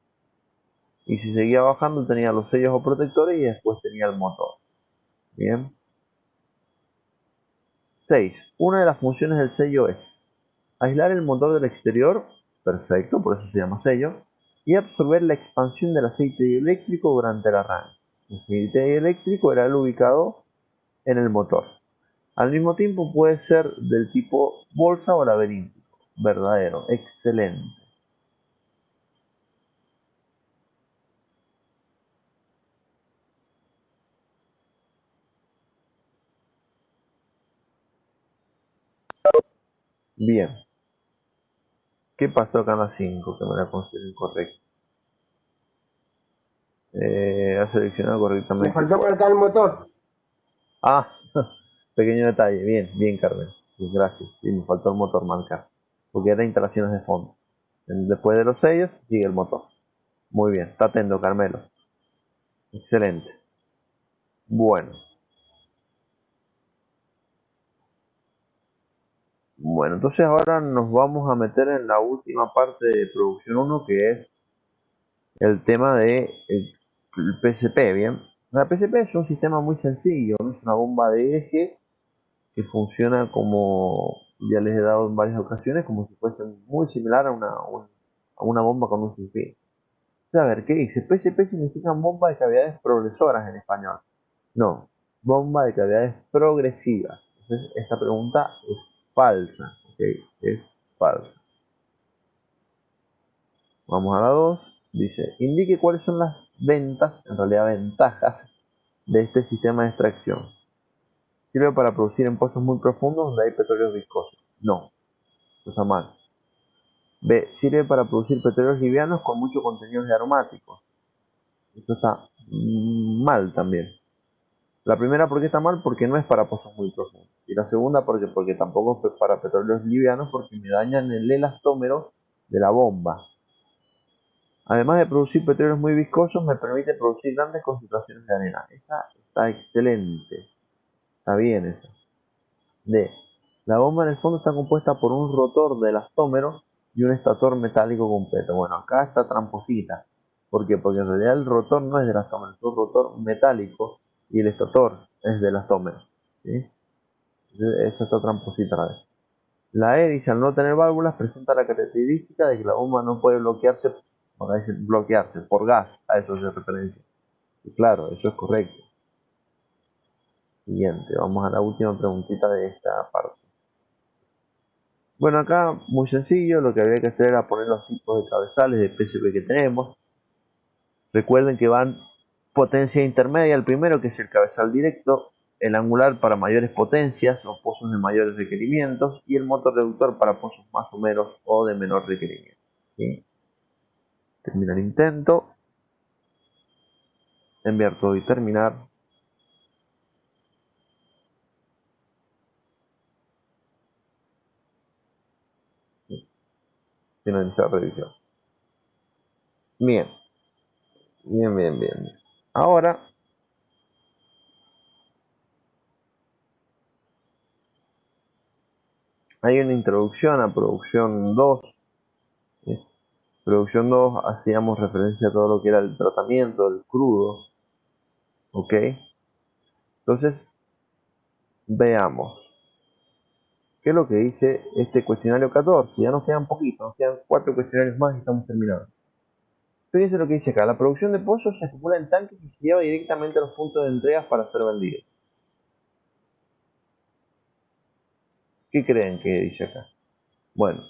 Y si seguía bajando tenía los sellos o protectores y después tenía el motor. Bien. 6. Una de las funciones del sello es aislar el motor del exterior, perfecto, por eso se llama sello, y absorber la expansión del aceite eléctrico durante el arranque. El aceite eléctrico era el ubicado en el motor. Al mismo tiempo puede ser del tipo bolsa o laberíntico. Verdadero, excelente. Bien. ¿Qué pasó acá en la 5? Que me la considero incorrecta. Ha seleccionado Me correctamente. faltó marcar el motor. Ah, pequeño detalle. Bien, bien, Carmen. Pues gracias. Sí, me faltó el motor marcar. Porque era instalaciones de fondo. Después de los sellos, sigue el motor. Muy bien. Está atento, Carmelo. Excelente. Bueno. Bueno, entonces ahora nos vamos a meter en la última parte de producción 1, que es el tema de el PCP, ¿bien? La PCP es un sistema muy sencillo, ¿no? Es una bomba de eje que funciona como, ya les he dado en varias ocasiones, como si fuese muy similar a una bomba con un sinfín. A ver, ¿qué dice? PCP significa bomba de cavidades progresoras en español. No, bomba de cavidades progresivas. Entonces, esta pregunta es falsa, ¿ok? Es falsa. Vamos a la 2. Dice, indique cuáles son las en realidad ventajas, de este sistema de extracción. Sirve para producir en pozos muy profundos donde hay petróleos viscosos. No, eso está mal. B. Sirve para producir petróleos livianos con mucho contenido de aromáticos. Esto está mal también. La primera, ¿por qué está mal? Porque no es para pozos muy profundos. Y la segunda, porque tampoco es para petróleos livianos, porque me dañan el elastómero de la bomba. Además de producir petróleos muy viscosos, me permite producir grandes concentraciones de arena. Esa está excelente. Está bien esa. D. La bomba en el fondo está compuesta por un rotor de elastómero y un estator metálico completo. Bueno, acá está tramposita. ¿Por qué? Porque en realidad el rotor no es de elastómero, es un rotor metálico y el estator es de elastómero. ¿Sí? Esa está tramposita la vez. La E dice, al no tener válvulas, presenta la característica de que la bomba no puede bloquearse, por gas, a eso hace referencia. Y claro, eso es correcto. Siguiente, vamos a la última preguntita de esta parte. Bueno, acá muy sencillo, lo que había que hacer era poner los tipos de cabezales de PCB que tenemos. Recuerden que van potencia intermedia, el primero que es el cabezal directo, el angular para mayores potencias o pozos de mayores requerimientos y el motor reductor para pozos más o menos o de menor requerimiento. ¿Sí? Terminar intento. Enviar todo y terminar. Finalizar revisión. Bien. Bien. Ahora hay una introducción a producción 2. Producción 2 hacíamos referencia a todo lo que era el tratamiento del crudo. Ok. Entonces, veamos. ¿Qué es lo que dice este cuestionario 14? Ya nos quedan poquitos, nos quedan 4 cuestionarios más y estamos terminados. Fíjense lo que dice acá. La producción de pozos se acumula en tanques y se lleva directamente a los puntos de entrega para ser vendidos. ¿Qué creen que dice acá? Bueno,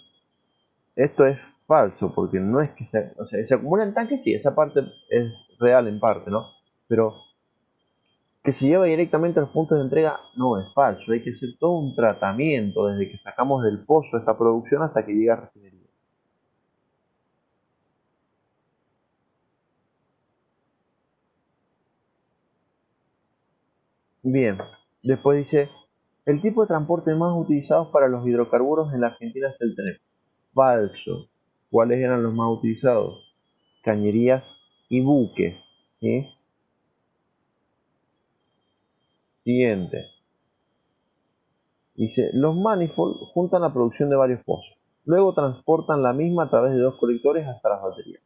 esto es falso, porque no es que se acumula en tanques, sí, esa parte es real en parte, ¿no? Pero que se lleva directamente a los puntos de entrega no es falso. Hay que hacer todo un tratamiento desde que sacamos del pozo esta producción hasta que llega a refinería. Bien, después dice, el tipo de transporte más utilizado para los hidrocarburos en la Argentina es el tren. Falso. ¿Cuáles eran los más utilizados? Cañerías y buques. ¿Sí? Siguiente. Dice, los manifold juntan la producción de varios pozos. Luego transportan la misma a través de 2 colectores hasta las baterías.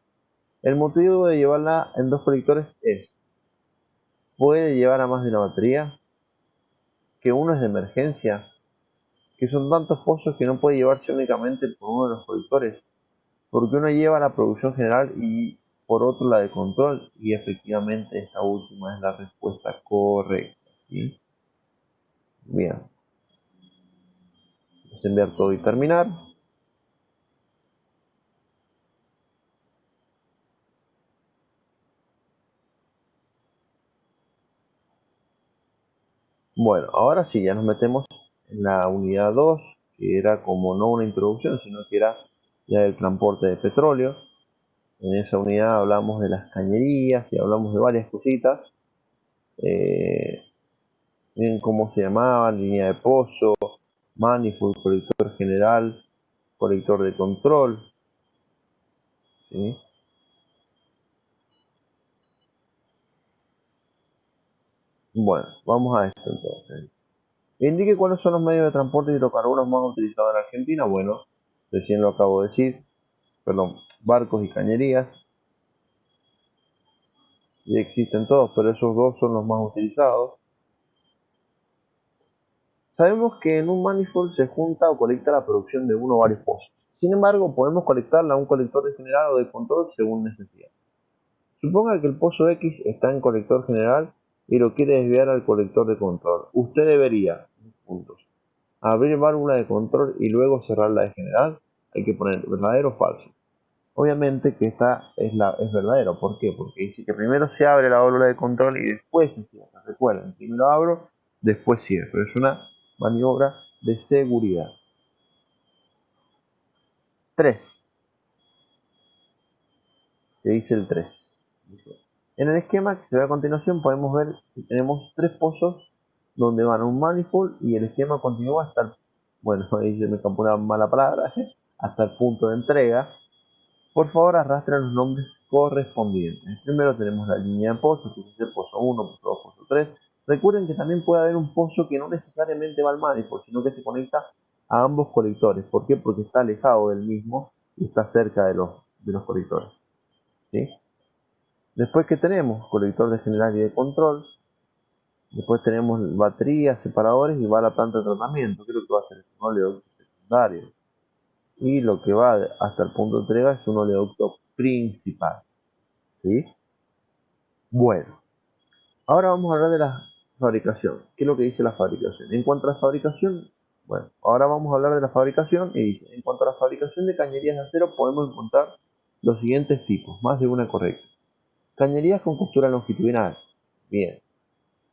El motivo de llevarla en 2 colectores es, puede llevar a más de una batería, que uno es de emergencia, que son tantos pozos que no puede llevarse únicamente por uno de los colectores, porque uno lleva la producción general y por otro la de control, y efectivamente esta última es la respuesta correcta. ¿Sí? Bien, vamos a enviar todo y terminar. Bueno, ahora sí, ya nos metemos en la unidad 2, que era como no una introducción, sino que era ya el transporte de petróleo. En esa unidad hablamos de las cañerías y hablamos de varias cositas. Miren cómo se llamaban: línea de pozo, manifold, colector general, colector de control. ¿Sí? Bueno, vamos a esto entonces. Indique cuáles son los medios de transporte de hidrocarburos más utilizados en Argentina. Bueno, recién lo acabo de decir. Perdón, barcos y cañerías. Y existen todos, pero esos dos son los más utilizados. Sabemos que en un manifold se junta o colecta la producción de uno o varios pozos. Sin embargo, podemos conectarla a un colector de general o de control según necesidad. Suponga que el pozo X está en colector general y lo quiere desviar al colector de control. Usted debería, puntos, abrir válvula de control y luego cerrar la de general. Hay que poner verdadero o falso. Obviamente que esta es verdadero. ¿Por qué? Porque dice que primero se abre la válvula de control y después se cierra. Recuerden, primero abro, después cierro. Es una maniobra de seguridad. 3. ¿Qué dice el 3? Dice, en el esquema que se ve a continuación podemos ver que tenemos 3 pozos donde van un manifold y el esquema continúa hasta el, bueno, ahí se me escapó una mala palabra, hasta el punto de entrega. Por favor, arrastren los nombres correspondientes. Primero tenemos la línea de pozos, que es el pozo 1, pozo 2, pozo 3. Recuerden que también puede haber un pozo que no necesariamente va al manifold, sino que se conecta a ambos colectores. ¿Por qué? Porque está alejado del mismo y está cerca de los colectores. ¿Sí? Después, que tenemos colector de general y de control. Después tenemos baterías, separadores y va a la planta de tratamiento. Creo que va a ser un oleoducto secundario. Y lo que va hasta el punto de entrega es un oleoducto principal. ¿Sí? Bueno, ahora vamos a hablar de la fabricación. ¿Qué es lo que dice la fabricación? En cuanto a la fabricación, bueno, ahora vamos a hablar de la fabricación y dice, en cuanto a la fabricación de cañerías de acero podemos encontrar los siguientes tipos, más de una correcta. Cañerías con costura longitudinal. Bien.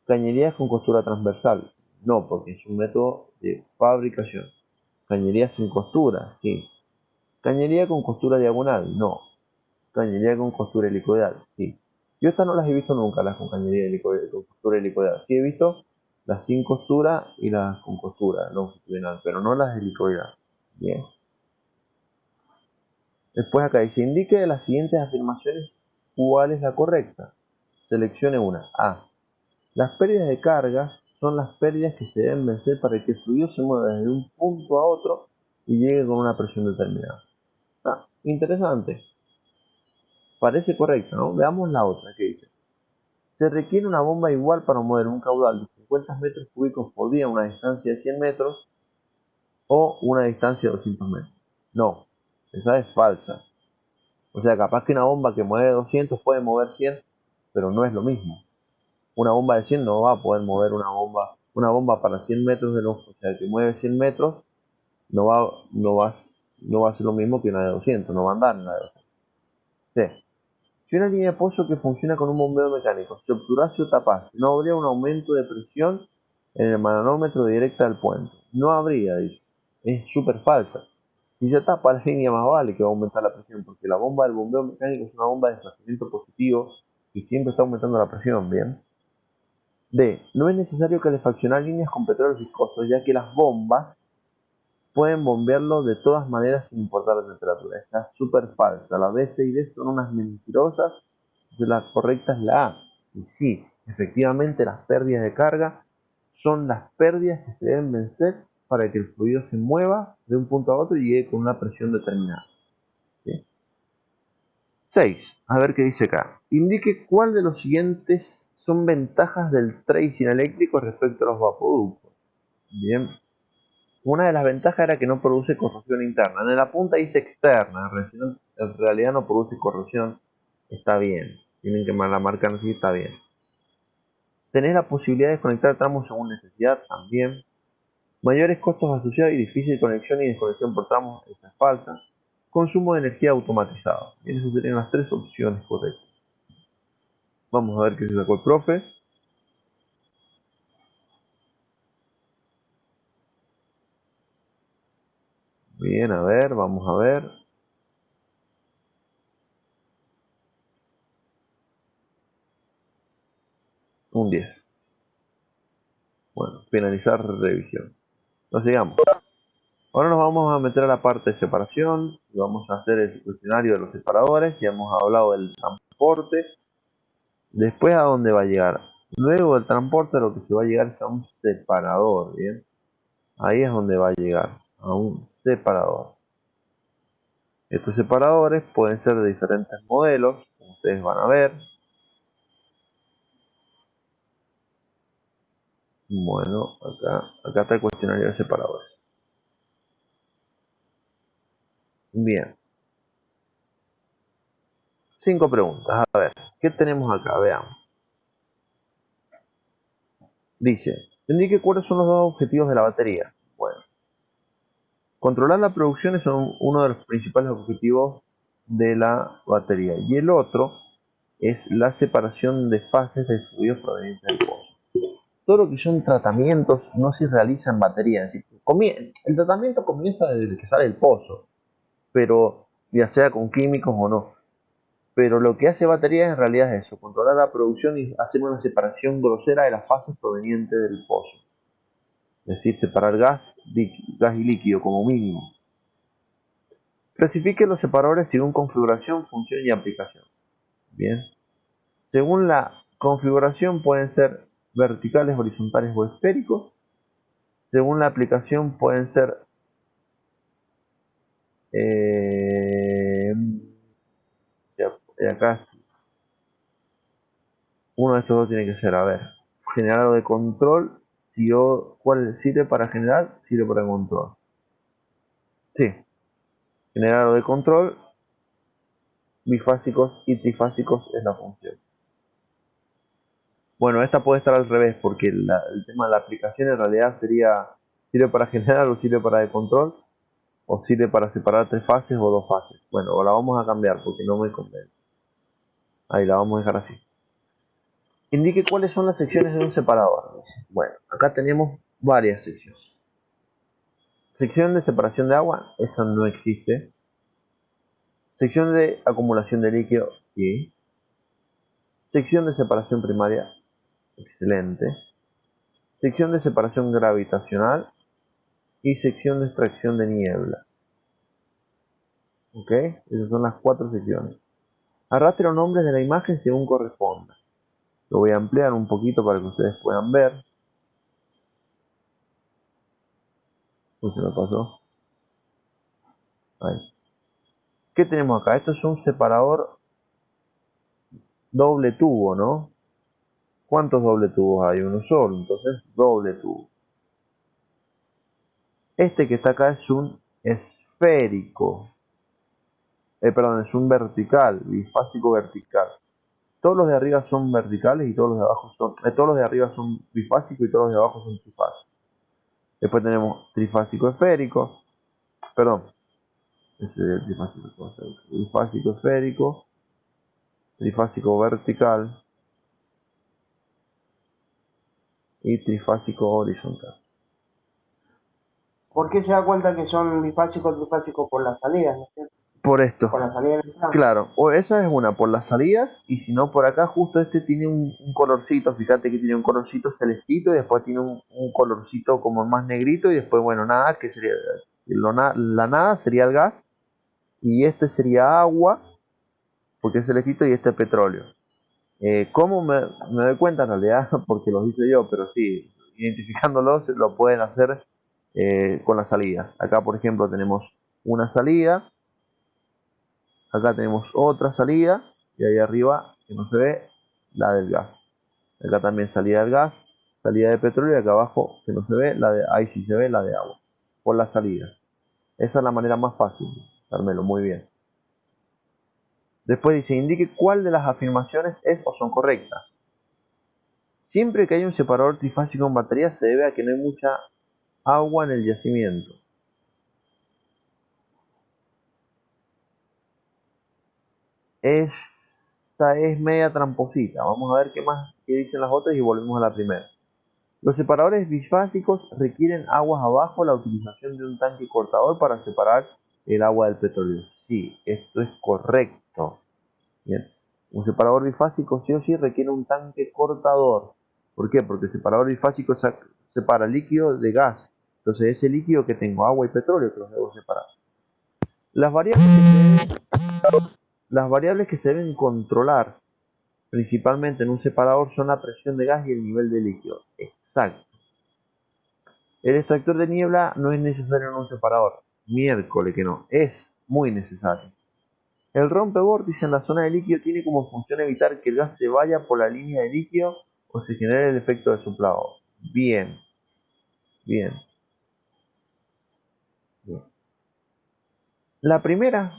Cañerías con costura transversal. No, porque es un método de fabricación. Cañerías sin costura. Sí. Cañería con costura diagonal. No. Cañería con costura helicoidal, sí. Yo estas no las he visto nunca, las con cañería con costura helicoidal. Sí he visto las sin costura y las con costura longitudinal, pero no las helicoidal. Bien. Después acá dice, indique de las siguientes afirmaciones cuál es la correcta. Seleccione una. A. Las pérdidas de carga son las pérdidas que se deben vencer para que el fluido se mueva desde un punto a otro y llegue con una presión determinada. Interesante. Parece correcto, ¿no? Veamos la otra que dice. Se requiere una bomba igual para mover un caudal de 50 metros cúbicos por día a una distancia de 100 metros o una distancia de 200 metros. No, esa es falsa. O sea, capaz que una bomba que mueve 200 puede mover 100, pero no es lo mismo. Una bomba de 100 no va a poder mover una bomba para 100 metros de longitud, o sea, que mueve 100 metros, no va a ser lo mismo que una de 200, no va a andar en la de 200. Sí. Si una línea de pozo que funciona con un bombeo mecánico se obturase o tapase, no habría un aumento de presión en el manómetro directa del puente. No habría, dice. Es súper falsa. Si se tapa la línea, más vale que va a aumentar la presión, porque la bomba del bombeo mecánico es una bomba de desplazamiento positivo y siempre está aumentando la presión, ¿bien? D. No es necesario calefaccionar líneas con petróleos viscosos, ya que las bombas pueden bombearlo de todas maneras sin importar la temperatura. Esa es súper falsa. La B, C y D son unas mentirosas. La correcta es la A. Y sí, efectivamente las pérdidas de carga son las pérdidas que se deben vencer para que el fluido se mueva de un punto a otro y llegue con una presión determinada. ¿Sí? 6. A ver qué dice acá. Indique cuál de los siguientes son ventajas del tracing eléctrico respecto a los vapoductos. Bien. Una de las ventajas era que no produce corrosión interna. En la punta dice externa, en realidad no produce corrosión. Está bien. Tienen que la marcar así, está bien. Tenés la posibilidad de conectar tramos según necesidad también. Mayores costos asociados y difícil conexión y desconexión por tramos, esa es falsa. Consumo de energía automatizado. Y esas serían las tres opciones correctas. Vamos a ver qué se sacó el profe. Bien, a ver, vamos a ver. Un 10. Bueno, finalizar revisión. Nos sigamos. Ahora nos vamos a meter a la parte de separación y vamos a hacer el cuestionario de los separadores. Ya hemos hablado del transporte. Después, ¿a dónde va a llegar? Luego del transporte lo que se va a llegar es a un separador, ¿bien? Ahí es donde va a llegar, a un separador. Estos separadores pueden ser de diferentes modelos, como ustedes van a ver. Bueno, acá está el cuestionario de separadores. Bien. 5 preguntas. A ver, ¿qué tenemos acá? Veamos. Dice, indique cuáles son los dos objetivos de la batería. Bueno, controlar la producción es uno de los principales objetivos de la batería. Y el otro es la separación de fases de fluidos provenientes del pozo. Todo lo que son tratamientos no se realiza en batería. Es decir, el tratamiento comienza desde que sale el pozo, pero ya sea con químicos o no. Pero lo que hace batería en realidad es eso, controlar la producción y hacer una separación grosera de las fases provenientes del pozo. Es decir, separar gas y líquido como mínimo. Clasifique los separadores según configuración, función y aplicación. Bien. Según la configuración pueden ser verticales, horizontales o esféricos. Según la aplicación pueden ser y acá uno de estos dos tiene que ser, a ver, generador de control, ¿cuál sirve para generar? Sirve para control. Sí, generador de control, bifásicos y trifásicos es la función. Bueno, esta puede estar al revés, porque el tema de la aplicación en realidad sería, ¿sirve para generar o sirve para de control? ¿O sirve para separar 3 fases o 2 fases? Bueno, la vamos a cambiar porque no me convence. Ahí la vamos a dejar así. Indique cuáles son las secciones de un separador. Bueno, acá tenemos varias secciones. Sección de separación de agua, esa no existe. Sección de acumulación de líquido, sí. Sección de separación primaria, excelente. Sección de separación gravitacional y sección de extracción de niebla. Ok, esas son las 4 secciones. Arrastre los nombres de la imagen según corresponda. Lo voy a ampliar un poquito para que ustedes puedan ver. Se me pasó. Ahí. ¿Qué tenemos acá? Esto es un separador doble tubo, ¿no? ¿Cuántos doble tubos hay? Uno solo, entonces doble tubo. Este que está acá es un esférico. Perdón, es un vertical, bifásico vertical. Todos los de arriba son verticales y todos los de abajo son... todos los de arriba son bifásicos y todos los de abajo son trifásicos. Después tenemos trifásico esférico. Perdón. Ese es el trifásico. Trifásico esférico. Trifásico vertical. Y trifásico horizontal. ¿Por qué se da cuenta que son bifásicos, trifásicos por las salidas, ¿no es cierto? Por esto. Por las salidas del tramo. Claro, o esa es una por las salidas, y si no por acá justo este tiene un colorcito, fíjate que tiene un colorcito celestito y después tiene un colorcito como más negrito y después bueno, nada, que sería la nada sería el gas y este sería agua porque es celestito y este es petróleo. ¿Cómo me doy cuenta en realidad? Porque los hice yo, pero sí, identificándolos lo pueden hacer con la salida. Acá por ejemplo tenemos una salida. Acá tenemos otra salida y ahí arriba que no se ve la del gas. Acá también salida del gas, salida de petróleo y acá abajo que no se ve la de, ahí sí se ve la de agua. Por la salida. Esa es la manera más fácil. Carmelo, muy bien. Después dice, indique cuál de las afirmaciones es o son correctas. Siempre que hay un separador trifásico en batería se debe a que no hay mucha agua en el yacimiento. Esta es media tramposita. Vamos a ver qué dicen las otras y volvemos a la primera. Los separadores bifásicos requieren aguas abajo la utilización de un tanque cortador para separar el agua del petróleo. Sí, esto es correcto. Bien. Un separador bifásico sí o sí requiere un tanque cortador. ¿Por qué? Porque el separador bifásico separa líquido de gas. Entonces ese líquido que tengo, agua y petróleo, que los debo separar. Las variables que se deben controlar principalmente en un separador son la presión de gas y el nivel de líquido. Exacto. El extractor de niebla no es necesario en un separador. Miércoles que no. Es muy necesario. El rompevórtice en la zona de líquido tiene como función evitar que el gas se vaya por la línea de líquido o se genere el efecto de soplado. Bien. Bien. Bien. La primera,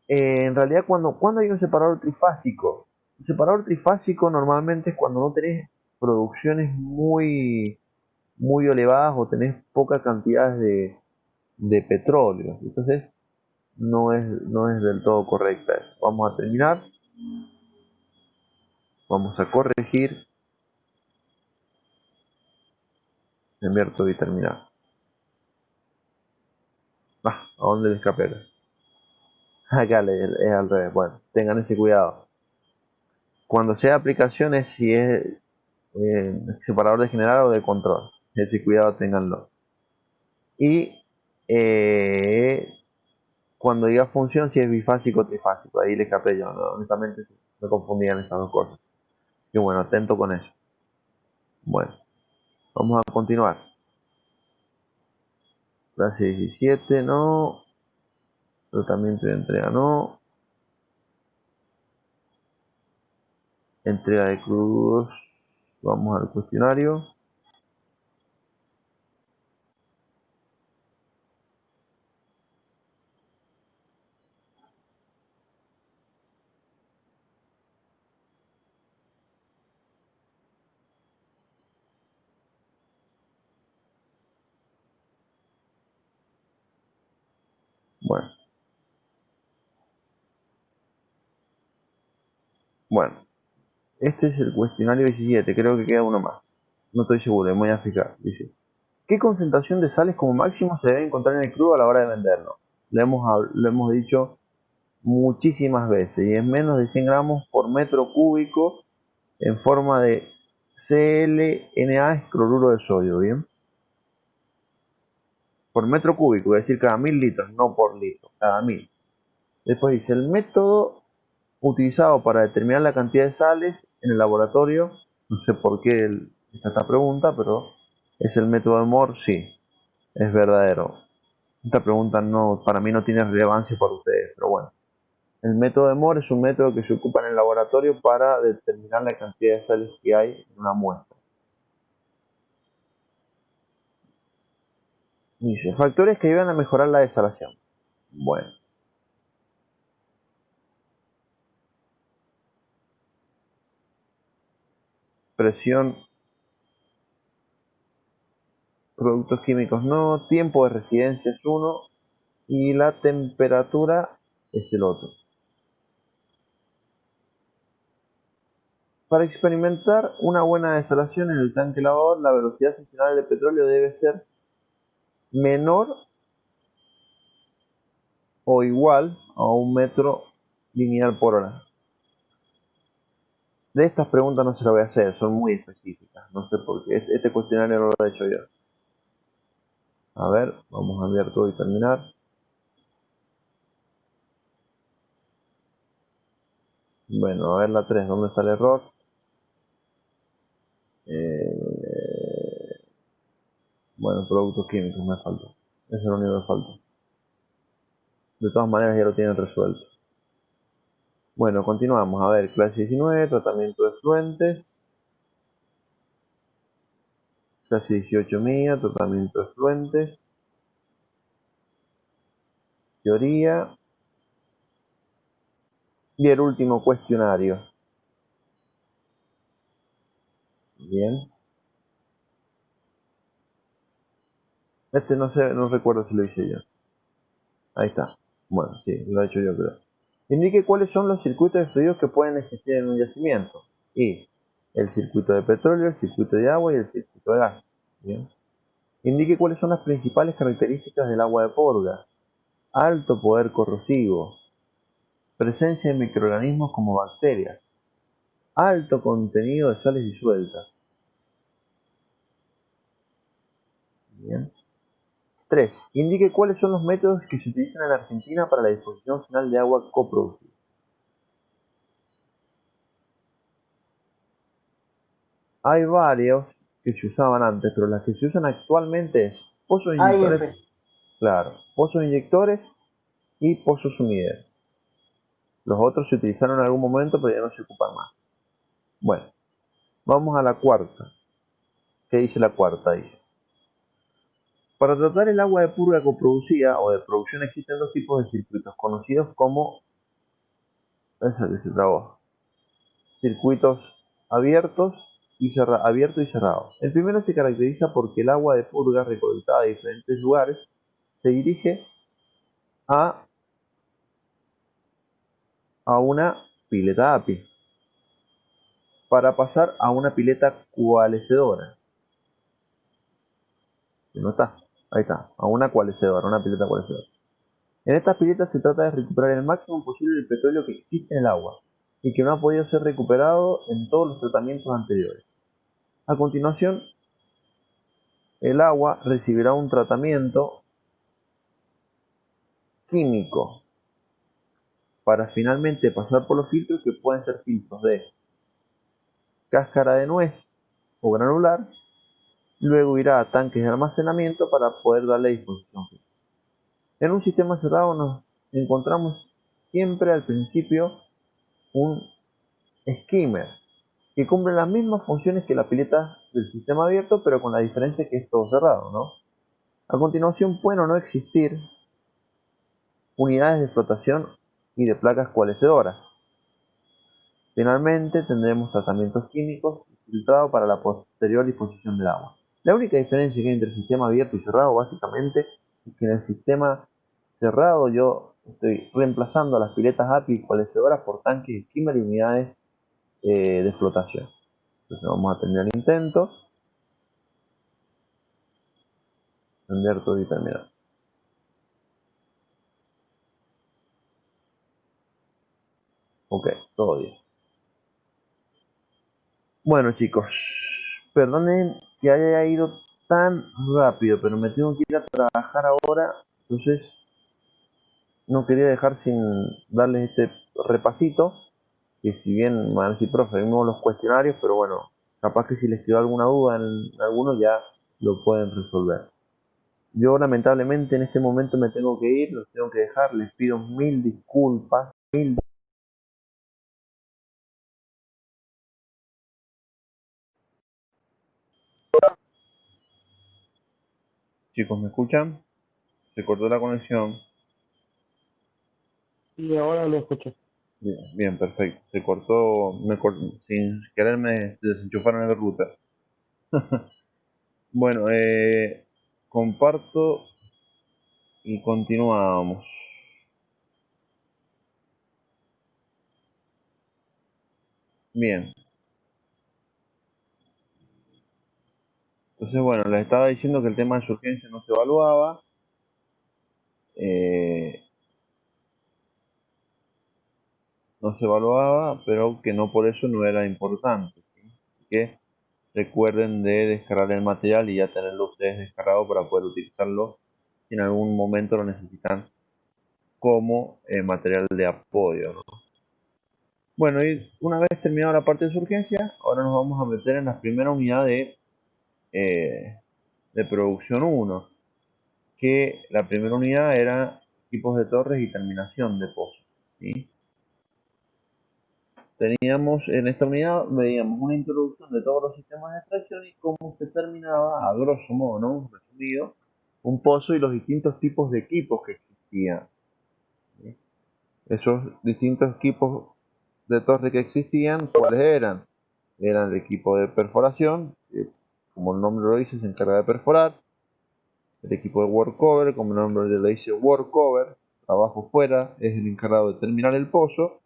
en realidad cuando hay un separador trifásico. Un separador trifásico normalmente es cuando no tenés producciones muy elevadas o tenés pocas cantidades de petróleo. Entonces no es del todo correcta eso. Vamos a terminar. Vamos a corregir. Enviar todo y terminar. ¿A dónde le escapé? Acá es al revés. Bueno, tengan ese cuidado. Cuando sea aplicaciones, si es separador de general o de control. Ese cuidado tenganlo. Y cuando diga función, si es bifásico o trifásico. Ahí le escapé yo. ¿No? Honestamente me confundían esas dos cosas. Y bueno, atento con eso. Bueno, vamos a continuar. Clase 17, no. Tratamiento de entrega, no. Entrega de crudos. Vamos al cuestionario. Bueno. Bueno. Este es el cuestionario 17. Creo que queda uno más. No estoy seguro, me voy a fijar. Dice, ¿qué concentración de sales como máximo se debe encontrar en el crudo a la hora de venderlo? Lo hemos dicho muchísimas veces y es menos de 100 gramos por metro cúbico en forma de ClNa cloruro de sodio, ¿bien? Por metro cúbico, es decir, cada 1000 litros, no por litro, cada 1000. Después dice, el método utilizado para determinar la cantidad de sales en el laboratorio, no sé por qué esta pregunta, pero es el método de Moore, sí, es verdadero. Esta pregunta no, para mí no tiene relevancia para ustedes, pero bueno. El método de Moore es un método que se ocupa en el laboratorio para determinar la cantidad de sales que hay en una muestra. Dice, factores que ayudan a mejorar la desalación. Bueno. Presión, productos químicos no, tiempo de residencia es uno y la temperatura es el otro. Para experimentar una buena desalación en el tanque lavador, la velocidad seccional del petróleo debe ser menor o igual a 1 metro lineal por hora. De estas preguntas no se las voy a hacer, son muy específicas. No sé por qué. Este cuestionario no lo he hecho yo. A ver, vamos a enviar todo y terminar. Bueno, a ver la 3, ¿dónde está el error? Bueno, productos químicos me faltó. Eso es lo único que falta. De todas maneras ya lo tienen resuelto. Bueno, continuamos. A ver, clase 19, tratamiento de efluentes. Clase 18 mía, tratamiento de efluentes. Teoría. Y el último cuestionario. Bien. Este no sé, no recuerdo si lo hice yo. Ahí está. Bueno, sí, lo he hecho yo creo. Indique cuáles son los circuitos de fluidos que pueden existir en un yacimiento. Y el circuito de petróleo, el circuito de agua y el circuito de gas. Bien. Indique cuáles son las principales características del agua de purga. Alto poder corrosivo. Presencia de microorganismos como bacterias. Alto contenido de sales disueltas. Bien. 3. Indique cuáles son los métodos que se utilizan en Argentina para la disposición final de agua coproducida. Hay varios que se usaban antes, pero las que se usan actualmente es pozos inyectores, AIF. claro, pozos inyectores y pozos sumideros. Los otros se utilizaron en algún momento, pero ya no se ocupan más. Bueno, vamos a la cuarta. ¿Qué dice la cuarta? Dice, para tratar el agua de purga coproducida o de producción existen dos tipos de circuitos, conocidos como circuitos abiertos abierto y cerrado. El primero se caracteriza porque el agua de purga recolectada de diferentes lugares se dirige a una pileta API para pasar a una pileta coalescedora. No está, ahí está, a una coalescedora, una pileta coalescedora. En estas piletas se trata de recuperar el máximo posible el petróleo que existe en el agua y que no ha podido ser recuperado en todos los tratamientos anteriores. A continuación, el agua recibirá un tratamiento químico para finalmente pasar por los filtros que pueden ser filtros de cáscara de nuez o granular. Luego irá a tanques de almacenamiento para poder darle disposición final. En un sistema cerrado nos encontramos siempre al principio un skimmer que cumple las mismas funciones que la pileta del sistema abierto, pero con la diferencia que es todo cerrado, ¿no? A continuación pueden o no existir unidades de flotación y de placas coalescedoras. Finalmente tendremos tratamientos químicos y filtrado para la posterior disposición del agua. La única diferencia que hay entre el sistema abierto y cerrado básicamente es que en el sistema cerrado yo estoy reemplazando a las piletas API coalescedoras por tanques de skimmer y unidades de flotación. Entonces vamos a terminar el intento, enviar todo y terminar. sodio. Bueno chicos, perdonen que haya ido tan rápido, pero me tengo que ir a trabajar ahora, entonces no quería dejar sin darles este repasito, que si bien me van a decir, profe, vimos los cuestionarios, pero bueno, capaz que si les quedó alguna duda en alguno ya lo pueden resolver. Yo lamentablemente en este momento me tengo que ir, los tengo que dejar, les pido mil disculpas, chicos, ¿me escuchan? Se cortó la conexión. Y ahora lo escucho. Bien, bien, perfecto. Se cortó, sin querer me desenchufaron el router. Bueno, comparto y continuamos. Bien, entonces bueno, les estaba diciendo que el tema de su urgencia no se evaluaba. eh, no se evaluaba, pero que no por eso no era importante, ¿sí? Que recuerden de descargar el material y ya tenerlo ustedes descargado para poder utilizarlo si en algún momento lo necesitan como material de apoyo, ¿no? Bueno, y una vez terminada la parte de su urgencia, ahora nos vamos a meter en la primera unidad eh, de producción 1, que la primera unidad era equipos de torres y terminación de pozos, ¿sí? Teníamos en esta unidad, veíamos una introducción de todos los sistemas de extracción y cómo se terminaba, a grosso modo, ¿no? Resumido, un pozo y los distintos tipos de equipos que existían, ¿sí? Esos distintos equipos de torre que existían, ¿cuáles eran? Eran el equipo de perforación, que como el nombre lo dice, se encarga de perforar. El equipo de workover, como el nombre le dice, workover, trabajo fuera, es el encargado de terminar el pozo.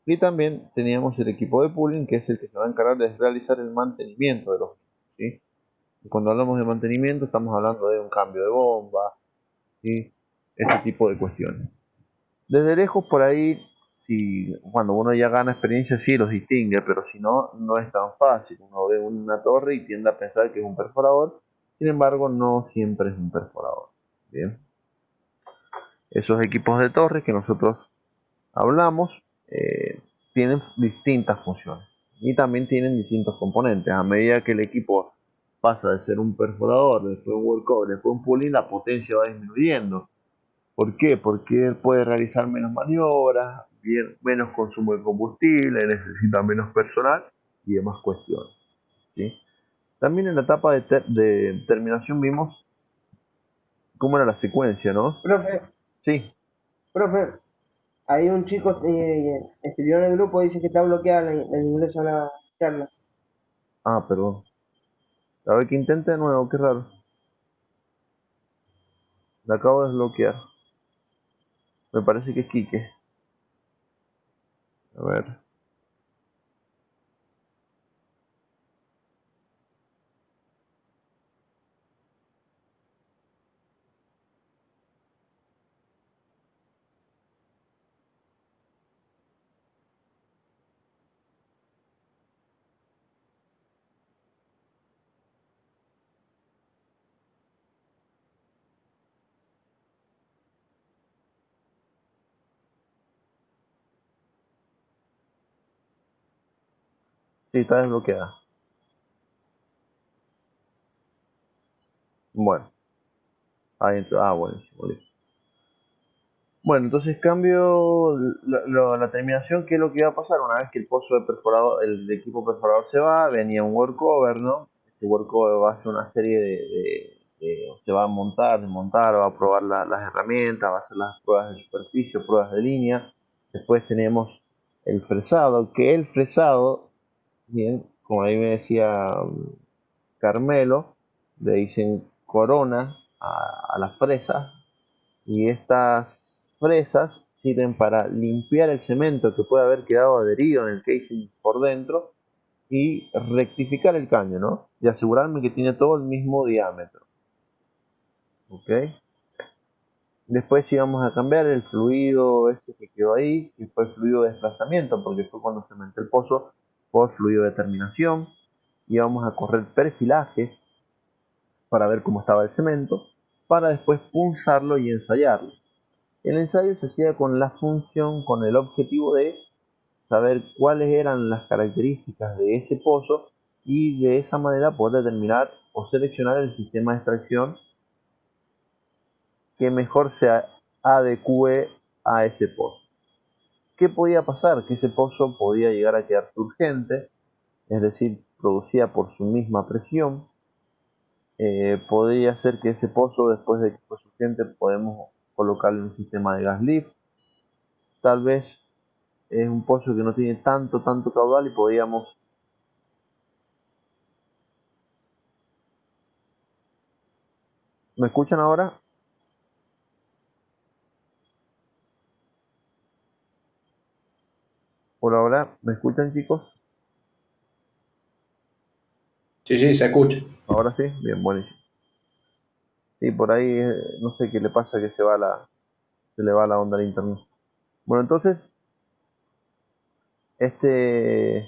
Y también teníamos el equipo de pooling, que es el que se va a encargar de realizar el mantenimiento de los equipos, ¿sí? Y cuando hablamos de mantenimiento estamos hablando de un cambio de bomba, ¿sí? Ese tipo de cuestiones. Desde lejos por ahí, si cuando uno ya gana experiencia sí los distingue, pero si no, no es tan fácil. Uno ve una torre y tiende a pensar que es un perforador, sin embargo no siempre es un perforador. Bien, esos equipos de torres que nosotros hablamos tienen distintas funciones y también tienen distintos componentes. A medida que el equipo pasa de ser un perforador, después un workover, después un pooling, la potencia va disminuyendo. ¿Por qué? Porque él puede realizar menos maniobras, menos consumo de combustible, necesita menos personal y demás cuestiones, ¿sí? También en la etapa de terminación vimos cómo era la secuencia, ¿no? Profe, Sí. profe, hay un chico escribió en el grupo, dice que está bloqueada el ingreso a la charla. Ah, perdón. A ver que intente de nuevo, qué raro. La acabo de desbloquear. Me parece que es Quique. A ver. Sí, está desbloqueada. Bueno. Ahí entró. Ah, buenísimo, listo. Bueno, entonces cambio la terminación, ¿qué es lo que iba a pasar? Una vez que el pozo de perforador, el equipo perforador se va, venía un workover, ¿no? Este workover va a hacer una serie se va a montar, desmontar, va a probar las herramientas, va a hacer las pruebas de superficie, pruebas de línea. Después tenemos el fresado, que el fresado, bien, como ahí me decía Carmelo, le dicen corona a las fresas, y estas fresas sirven para limpiar el cemento que puede haber quedado adherido en el casing por dentro y rectificar el caño, ¿no? Y asegurarme que tiene todo el mismo diámetro. ¿Ok? Después íbamos a cambiar el fluido ese que quedó ahí, que fue el fluido de desplazamiento, porque fue cuando cementé el pozo, por fluido de terminación. Íbamos a correr perfilaje para ver cómo estaba el cemento, para después punzarlo y ensayarlo. El ensayo se hacía con la función, con el objetivo de saber cuáles eran las características de ese pozo y de esa manera poder determinar o seleccionar el sistema de extracción que mejor se adecue a ese pozo. ¿Qué podía pasar? Que ese pozo podía llegar a quedar turgente, es decir, producía por su misma presión. Podría ser que ese pozo, después de que fue surgente, podemos colocarle un sistema de gas lift. Tal vez es un pozo que no tiene tanto caudal y podríamos... ¿Me escuchan ahora? Por ahora, ¿me escuchan, chicos? Sí, se escucha. Ahora sí, bien, buenísimo. Sí, por ahí no sé qué le pasa que se le va la onda al internet. Bueno, entonces, este,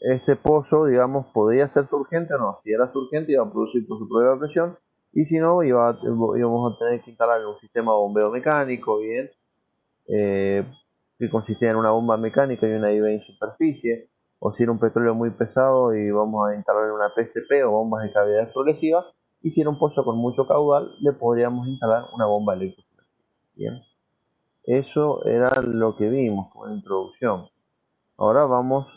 este pozo, digamos, podía ser surgente o no. Si era surgente, iba a producir por su propia presión. Y si no, íbamos a tener que instalar un sistema de bombeo mecánico, bien, eh, que consistía en una bomba mecánica y una IV en superficie. O si era un petróleo muy pesado, y vamos a instalar una PSP o bombas de cavidad progresiva. Y si era un pozo con mucho caudal, le podríamos instalar una bomba eléctrica. Bien, eso era lo que vimos como introducción. Ahora vamos.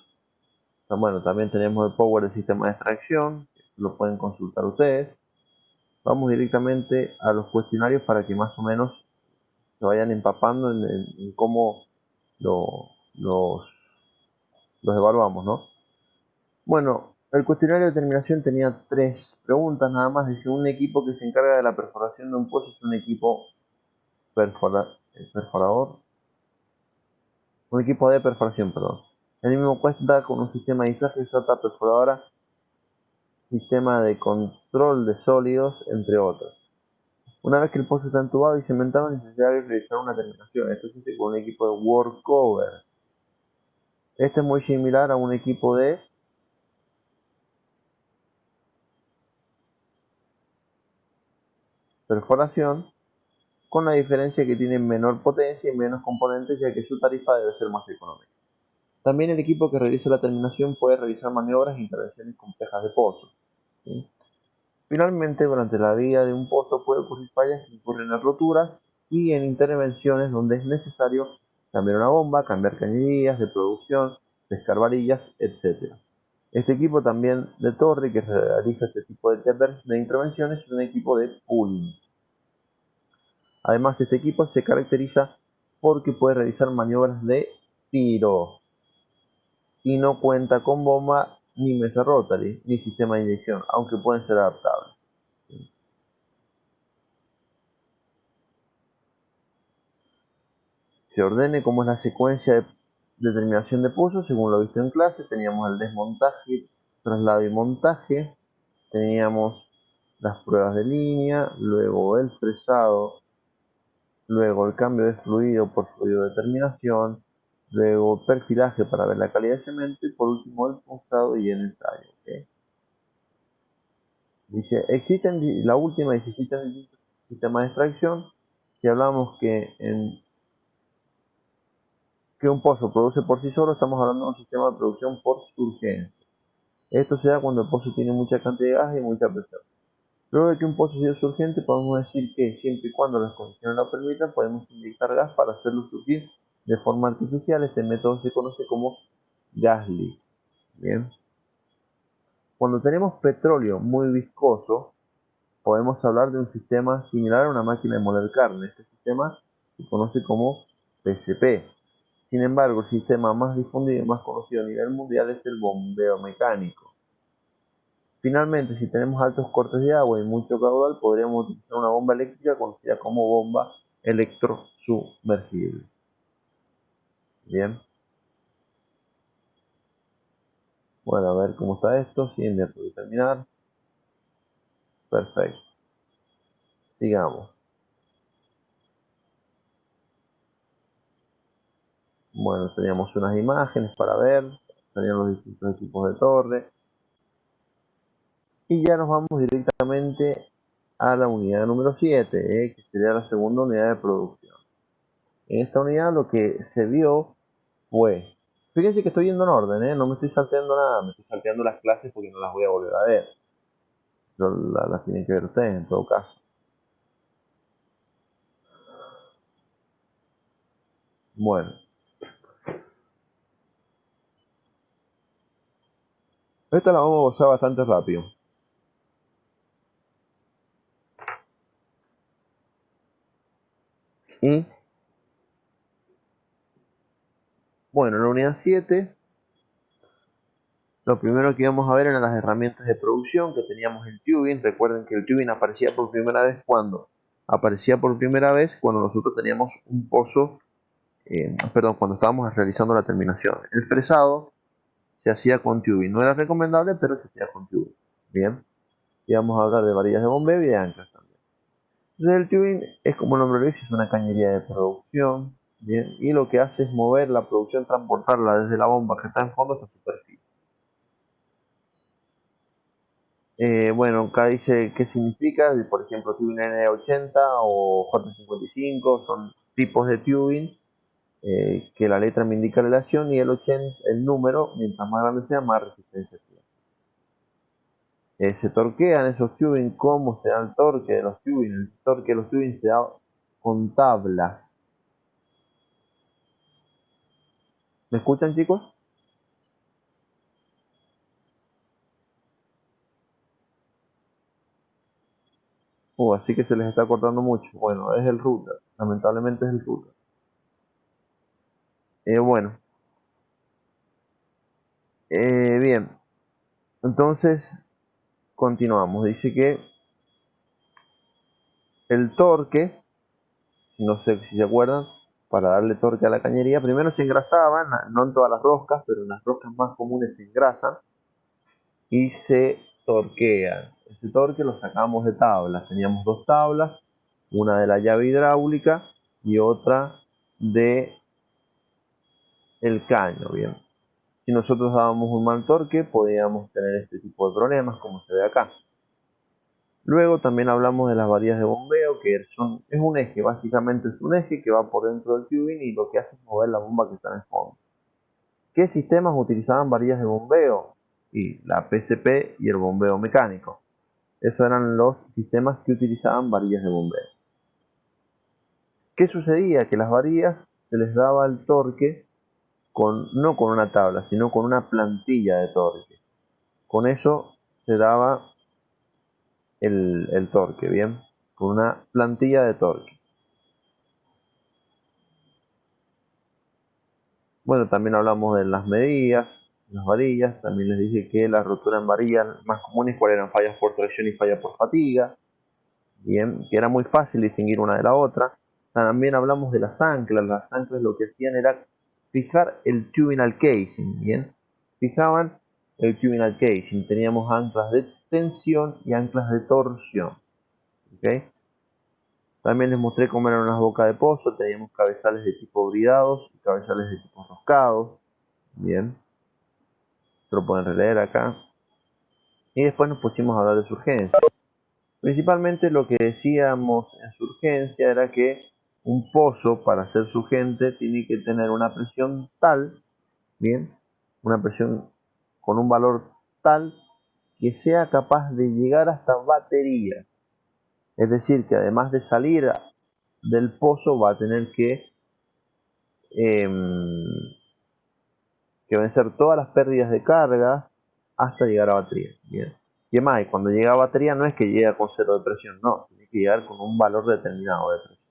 Bueno, también tenemos el power del sistema de extracción, lo pueden consultar ustedes. Vamos directamente a los cuestionarios para que más o menos se vayan empapando en cómo lo- los, los evaluamos, ¿no? Bueno, el cuestionario de terminación tenía 3 preguntas nada más. Dice: un equipo que se encarga de la perforación de un pozo es un equipo perforador, un equipo de perforación, perdón. El mismo cuenta con un sistema de izaje, sota perforadora, sistema de control de sólidos, entre otros. Una vez que el pozo está entubado y cementado, es necesario realizar una terminación. Esto se hace con un equipo de workover. Este es muy similar a un equipo de perforación, con la diferencia que tiene menor potencia y menos componentes, ya que su tarifa debe ser más económica. También el equipo que realiza la terminación puede realizar maniobras e intervenciones complejas de pozo. ¿Sí? Finalmente, durante la vida de un pozo puede ocurrir fallas que incurren en roturas y en intervenciones donde es necesario cambiar una bomba, cambiar cañerías de producción, pescar varillas, etc. Este equipo también de torre que realiza este tipo de intervenciones es un equipo de pooling. Además, este equipo se caracteriza porque puede realizar maniobras de tiro y no cuenta con bomba, ni mesa rotary, ni sistema de inyección, aunque pueden ser adaptables. Se ordene cómo es la secuencia de determinación de pozos según lo visto en clase. Teníamos el desmontaje, traslado y montaje, teníamos las pruebas de línea, luego el fresado, luego el cambio de fluido por fluido de terminación, luego perfilaje para ver la calidad de cemento y por último el punzado y el ensayo. ¿Okay? Dice, la última dice: existen distintos sistemas de extracción. Si hablamos que un pozo produce por sí solo, estamos hablando de un sistema de producción por surgencia. Esto se da cuando el pozo tiene mucha cantidad de gas y mucha presión. Luego de que un pozo sea surgente, podemos decir que, siempre y cuando las condiciones lo permitan, podemos inyectar gas para hacerlo surgir de forma artificial. Este método se conoce como gas lift. Bien. Cuando tenemos petróleo muy viscoso, podemos hablar de un sistema similar a una máquina de moler carne. Este sistema se conoce como PCP. Sin embargo, el sistema más difundido y más conocido a nivel mundial es el bombeo mecánico. Finalmente, si tenemos altos cortes de agua y mucho caudal, podríamos utilizar una bomba eléctrica conocida como bomba electrosumergible. Bien. Bueno, a ver cómo está esto. Sí, ya puedo terminar. Perfecto. Sigamos. Bueno, teníamos unas imágenes para ver, tenían los distintos tipos de torre. Y ya nos vamos directamente a la unidad número 7, que sería la segunda unidad de producción. En esta unidad lo que se vio fue, fíjense que estoy yendo en orden, no me estoy salteando nada, me estoy salteando las clases porque no las voy a volver a ver. Las tienen que ver ustedes en todo caso. Bueno, esta la vamos a usar bastante rápido. Y bueno, en la unidad 7, lo primero que íbamos a ver eran las herramientas de producción, que teníamos el tubing. Recuerden que el tubing aparecía por primera vez cuando nosotros teníamos un pozo, cuando estábamos realizando la terminación. El fresado se hacía con tubing, no era recomendable, pero se hacía con tubing. Bien, y vamos a hablar de varillas de bombeo y de anclas también. Entonces el tubing es, como el nombre lo dice, es una cañería de producción. Bien, y lo que hace es mover la producción, transportarla desde la bomba que está en fondo hasta la superficie. Bueno, acá dice qué significa, por ejemplo, tubing N80 o J55, son tipos de tubing, que la letra me indica relación, y el 80, el número, mientras más grande sea, más resistencia tiene. Se torquean esos tubing. ¿Cómo se da el torque de los tubing? El torque de los tubing se da con tablas. ¿Me escuchan, chicos? Así que se les está cortando mucho. Bueno, es el router, lamentablemente es el router. Bueno, bien, entonces continuamos. Dice que el torque, no sé si se acuerdan, para darle torque a la cañería, primero se engrasaban, no en todas las roscas, pero en las roscas más comunes se engrasan y se torquean. Este torque lo sacamos de tablas. Teníamos dos tablas, una de la llave hidráulica y otra de el caño. Bien, si nosotros dábamos un mal torque, podíamos tener este tipo de problemas, como se ve acá. Luego también hablamos de las varillas de bombeo, que es un eje, básicamente es un eje que va por dentro del tubing y lo que hace es mover la bomba que está en el fondo. ¿Qué sistemas utilizaban varillas de bombeo? Y la PCP y el bombeo mecánico. Esos eran los sistemas que utilizaban varillas de bombeo. ¿Qué sucedía? Que las varillas se les daba el torque no con una tabla, sino con una plantilla de torque. Con eso se daba el torque, bien, con una plantilla de torque. Bueno, también hablamos de las medidas, las varillas. También les dije que las roturas en varillas más comunes, cuáles eran fallas por tracción y fallas por fatiga. Bien, que era muy fácil distinguir una de la otra. También hablamos de las anclas. Las anclas lo que hacían era fijar el tubing al casing. Bien, fijaban el tubing al casing. Teníamos anclas de tensión y anclas de torsión. ¿Okay? También les mostré cómo eran unas bocas de pozo. Teníamos cabezales de tipo bridados y cabezales de tipo roscados. Bien, se lo pueden releer acá. Y después nos pusimos a hablar de surgencia. Principalmente lo que decíamos en surgencia era que un pozo, para ser surgente, tiene que tener una presión tal, bien, una presión con un valor tal que sea capaz de llegar hasta batería. Es decir, que además de salir del pozo va a tener que vencer todas las pérdidas de carga hasta llegar a batería. Bien. Y además, cuando llega a batería no es que llega con cero de presión, no, tiene que llegar con un valor determinado de presión.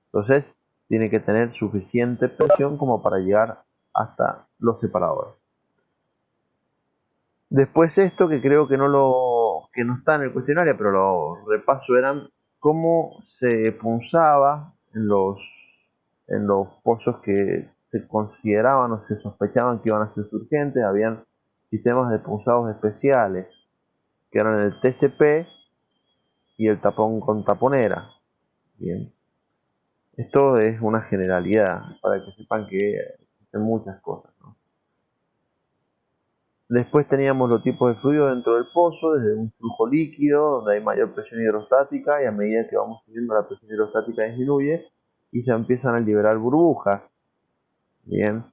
Entonces, tiene que tener suficiente presión como para llegar hasta los separadores. Después esto, que creo que no está en el cuestionario, pero lo repaso, eran cómo se punzaba en los pozos que se consideraban o se sospechaban que iban a ser surgentes. Habían sistemas de punzados especiales, que eran el TCP y el tapón con taponera. Bien. Esto es una generalidad, para que sepan que en muchas cosas, ¿no? Después teníamos los tipos de fluido dentro del pozo, desde un flujo líquido, donde hay mayor presión hidrostática, y a medida que vamos subiendo la presión hidrostática disminuye y se empiezan a liberar burbujas. Bien.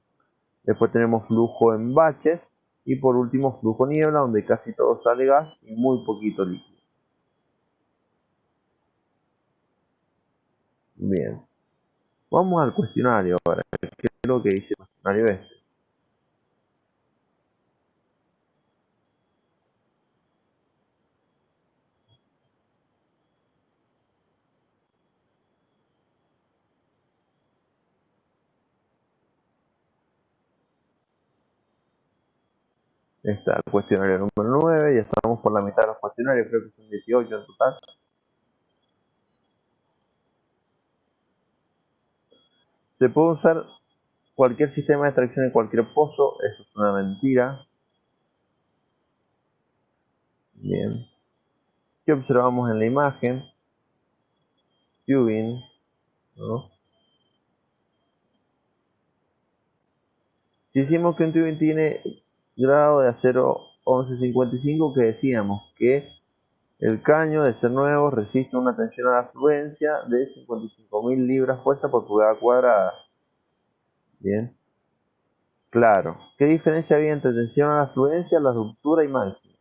Después tenemos flujo en baches, y por último flujo niebla, donde casi todo sale gas y muy poquito líquido. Bien. Vamos al cuestionario ahora. ¿Qué es lo que dice el cuestionario este? Está el cuestionario número 9, ya estamos por la mitad de los cuestionarios, creo que son 18 en total. Se puede usar cualquier sistema de extracción en cualquier pozo, eso es una mentira. Bien. ¿Qué observamos en la imagen? Tubing, ¿no? Si decimos que un tubing tiene grado de acero 1155, que decíamos que el caño, de ser nuevo, resiste una tensión a la fluencia de 55.000 libras fuerza por pulgada cuadrada. Bien. Claro. ¿Qué diferencia había entre tensión a la fluencia, la ruptura y máxima?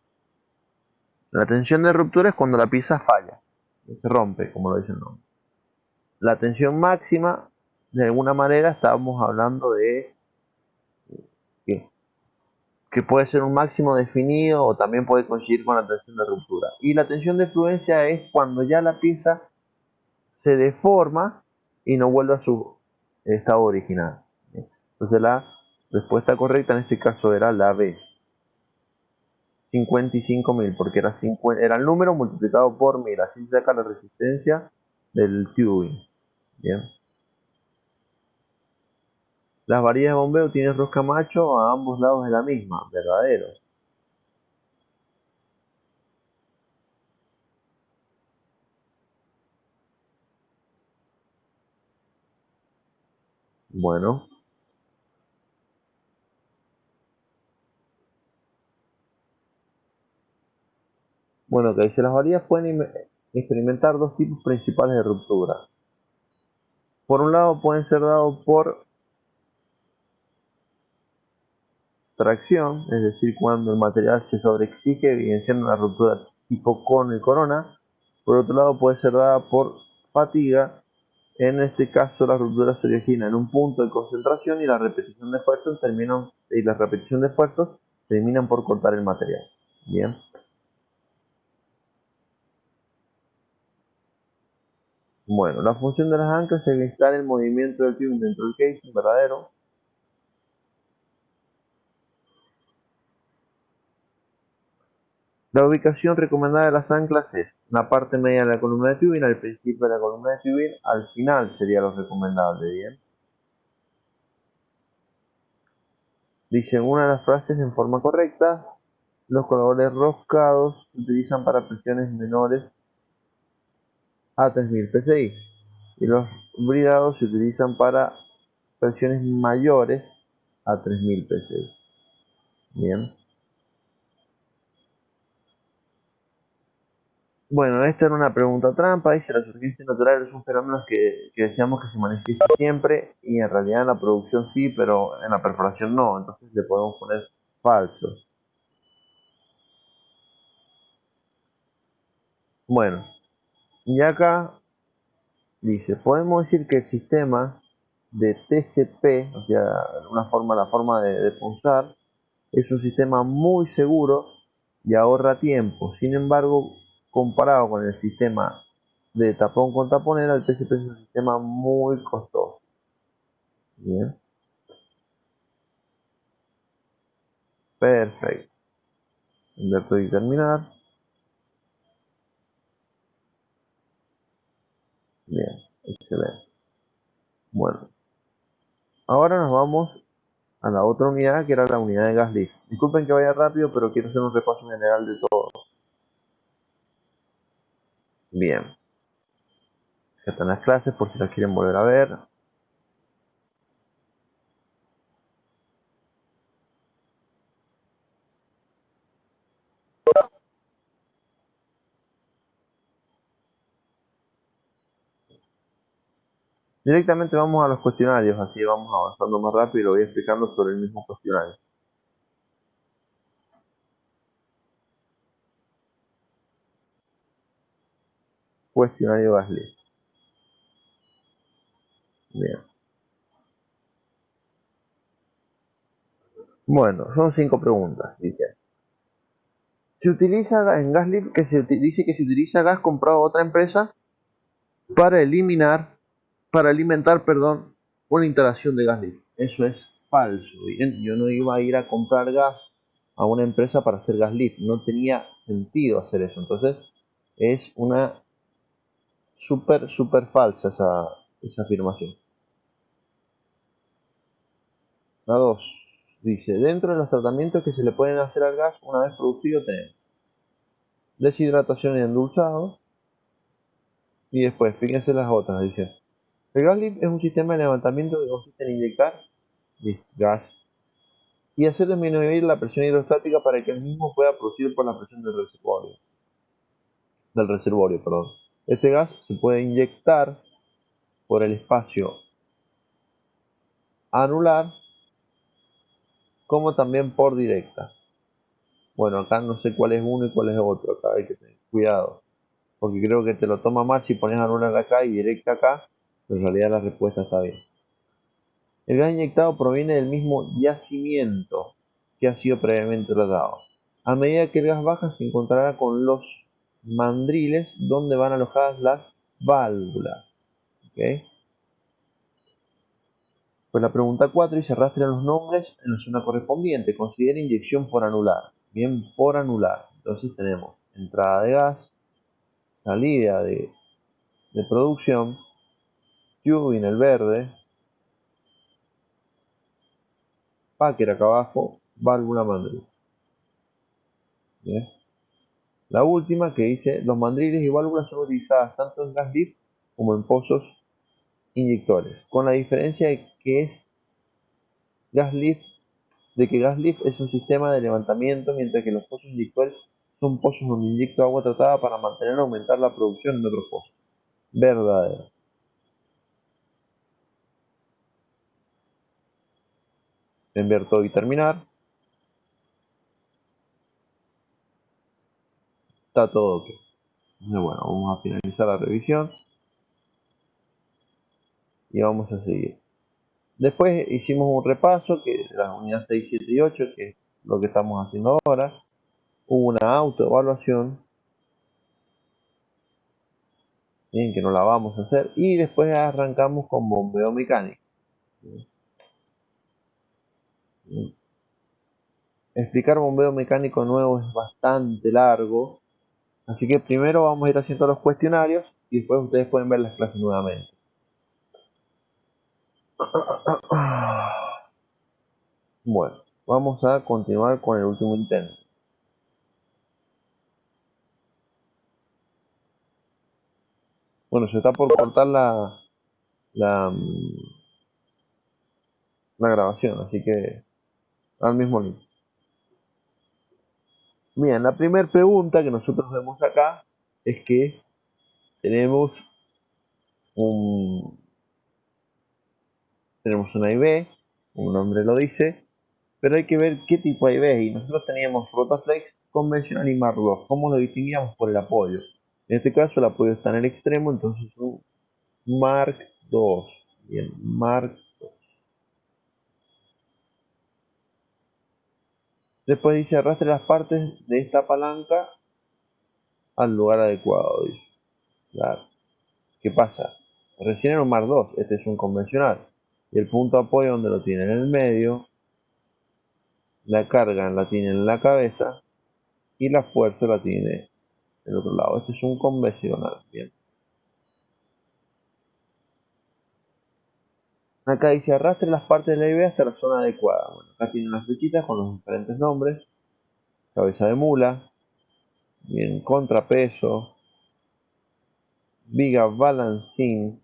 La tensión de ruptura es cuando la pieza falla, se rompe, como lo dice el nombre. La tensión máxima, de alguna manera, estábamos hablando de que puede ser un máximo definido o también puede coincidir con la tensión de ruptura. Y la tensión de fluencia es cuando ya la pieza se deforma y no vuelve a su estado original. Entonces la respuesta correcta en este caso era la B. 55.000, porque era el número multiplicado por 1000, así se saca la resistencia del tubing. Bien. Las varillas de bombeo tienen rosca macho a ambos lados de la misma, verdadero. Bueno. Bueno, que dice, las varillas pueden experimentar dos tipos principales de ruptura. Por un lado pueden ser dados por tracción, es decir, cuando el material se sobreexige, evidenciando una ruptura tipo cono y corona. Por otro lado puede ser dada por fatiga. En este caso la ruptura se origina en un punto de concentración y la repetición de esfuerzos terminan por cortar el material. Bien. Bueno, la función de las anclas es evitar el movimiento del tubing dentro del casing, verdadero. La ubicación recomendada de las anclas es la parte media de la columna de tubing, al principio de la columna de tubing, al final sería lo recomendable, ¿bien? Dicen una de las frases en forma correcta: los colgadores roscados se utilizan para presiones menores a 3000 psi y los bridados se utilizan para presiones mayores a 3000 psi. Bien. Bueno, esta era una pregunta trampa. Dice, la surgencia natural es un fenómeno que decíamos que se manifiesta siempre, y en realidad en la producción sí, pero en la perforación no. Entonces le podemos poner falso. Bueno, y acá dice, podemos decir que el sistema de TCP, o sea, la forma de punzar, es un sistema muy seguro y ahorra tiempo. Sin embargo, comparado con el sistema de tapón con taponera, el TCP es un sistema muy costoso. Bien. Perfecto. Inverto y terminar. Bien, excelente. Bueno, ahora nos vamos a la otra unidad, que era la unidad de gas lift. Disculpen que vaya rápido, pero quiero hacer un repaso general de todo. Bien. Ya están las clases por si las quieren volver a ver. Directamente vamos a los cuestionarios, así vamos avanzando más rápido y lo voy explicando sobre el mismo cuestionario. Cuestionario Gasly. Bien. Bueno, son 5 preguntas, dice. Se utiliza en Gasly dice que se utiliza gas comprado a otra empresa para alimentar, perdón, una instalación de gas lift. Eso es falso, ¿bien? Yo no iba a ir a comprar gas a una empresa para hacer gas lift, no tenía sentido hacer eso. Entonces, es una súper falsa esa afirmación. La 2 dice, dentro de los tratamientos que se le pueden hacer al gas una vez producido tenemos deshidratación y endulzado, y después, fíjense las otras, dice, el gas lift es un sistema de levantamiento que consiste en inyectar gas y hacer disminuir la presión hidrostática para que el mismo pueda producir por la presión del reservorio, perdón. Este gas se puede inyectar por el espacio anular como también por directa. Bueno, acá no sé cuál es uno y cuál es otro, acá hay que tener cuidado, porque creo que te lo toma mal si pones anular acá y directa acá, pero en realidad la respuesta está bien. El gas inyectado proviene del mismo yacimiento que ha sido previamente tratado. A medida que el gas baja se encontrará con los mandriles donde van alojadas las válvulas. ¿Okay? Pues la pregunta 4 dice rastrean los nombres en la zona correspondiente. Considera inyección por anular. Bien, por anular. Entonces tenemos entrada de gas, salida de producción, tubing el verde, packer acá abajo, válvula mandril. Bien. La última que dice, los mandriles y válvulas son utilizadas tanto en gas lift como en pozos inyectores, con la diferencia de que gas lift es un sistema de levantamiento, mientras que los pozos inyectores son pozos donde inyecto agua tratada para mantener o aumentar la producción en otros pozos. Verdadero. Enviar todo y terminar. Está todo ok. Bueno, vamos a finalizar la revisión y vamos a seguir. Después hicimos un repaso que de las unidades 6, 7 y 8, que es lo que estamos haciendo ahora. Hubo una autoevaluación, bien, que no la vamos a hacer, y después arrancamos con bombeo mecánico. Explicar bombeo mecánico nuevo es bastante largo, así que primero vamos a ir haciendo los cuestionarios y después ustedes pueden ver las clases nuevamente. Bueno, vamos a continuar con el último intento. Bueno, se está por cortar la grabación, así que al mismo link. Bien, la primera pregunta que nosotros vemos acá es que tenemos una IB, un nombre lo dice, pero hay que ver qué tipo de IB, y nosotros teníamos Rotaflex convencional y Mark II. ¿Cómo lo distinguíamos? Por el apoyo. En este caso el apoyo está en el extremo, entonces un Mark II. Bien, Mark II. Después dice arrastre las partes de esta palanca al lugar adecuado. Dice. Claro. ¿Qué pasa? Recién era un Mark II, este es un convencional. Y el punto de apoyo donde lo tiene en el medio, la carga la tiene en la cabeza y la fuerza la tiene en el otro lado. Este es un convencional. Bien. Acá dice arrastre las partes de la IB hasta la zona adecuada. Bueno, acá tiene unas flechitas con los diferentes nombres. Cabeza de mula, bien, contrapeso, viga balancín,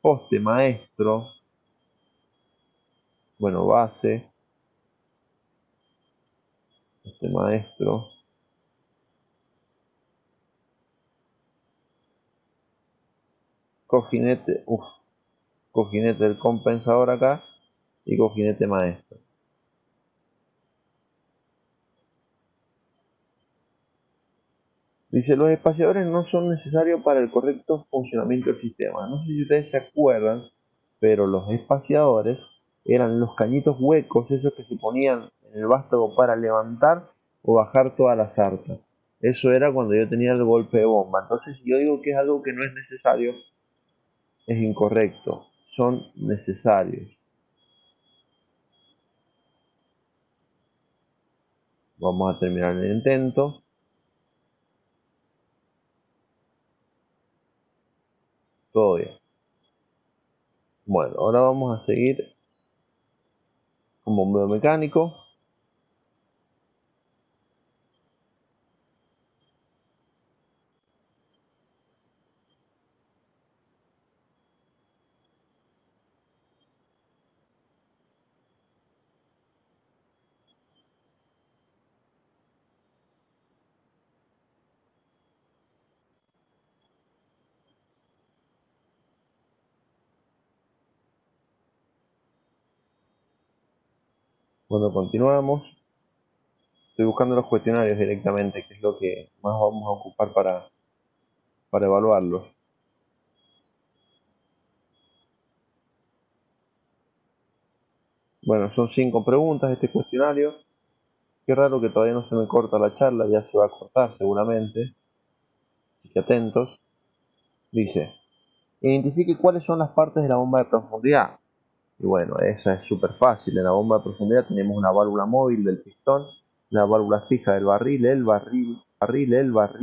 poste maestro, bueno, base, poste maestro, cojinete, cojinete del compensador acá y cojinete maestro. Dice, los espaciadores no son necesarios para el correcto funcionamiento del sistema. No sé si ustedes se acuerdan, pero los espaciadores eran los cañitos huecos, esos que se ponían en el vástago para levantar o bajar toda la sarta. Eso era cuando yo tenía el golpe de bomba. Entonces, si yo digo que es algo que no es necesario, es incorrecto. Son necesarios. Vamos a terminar el intento. Todo bien. Bueno, ahora vamos a seguir con bombeo mecánico. Cuando continuamos, estoy buscando los cuestionarios directamente, que es lo que más vamos a ocupar para evaluarlos. Bueno, son 5 preguntas este cuestionario. Qué raro que todavía no se me corta la charla, ya se va a cortar seguramente. Así que atentos. Dice, identifique cuáles son las partes de la bomba de profundidad. Y bueno, esa es súper fácil. En la bomba de profundidad tenemos una válvula móvil del pistón, la válvula fija del barril, el barril, el barril,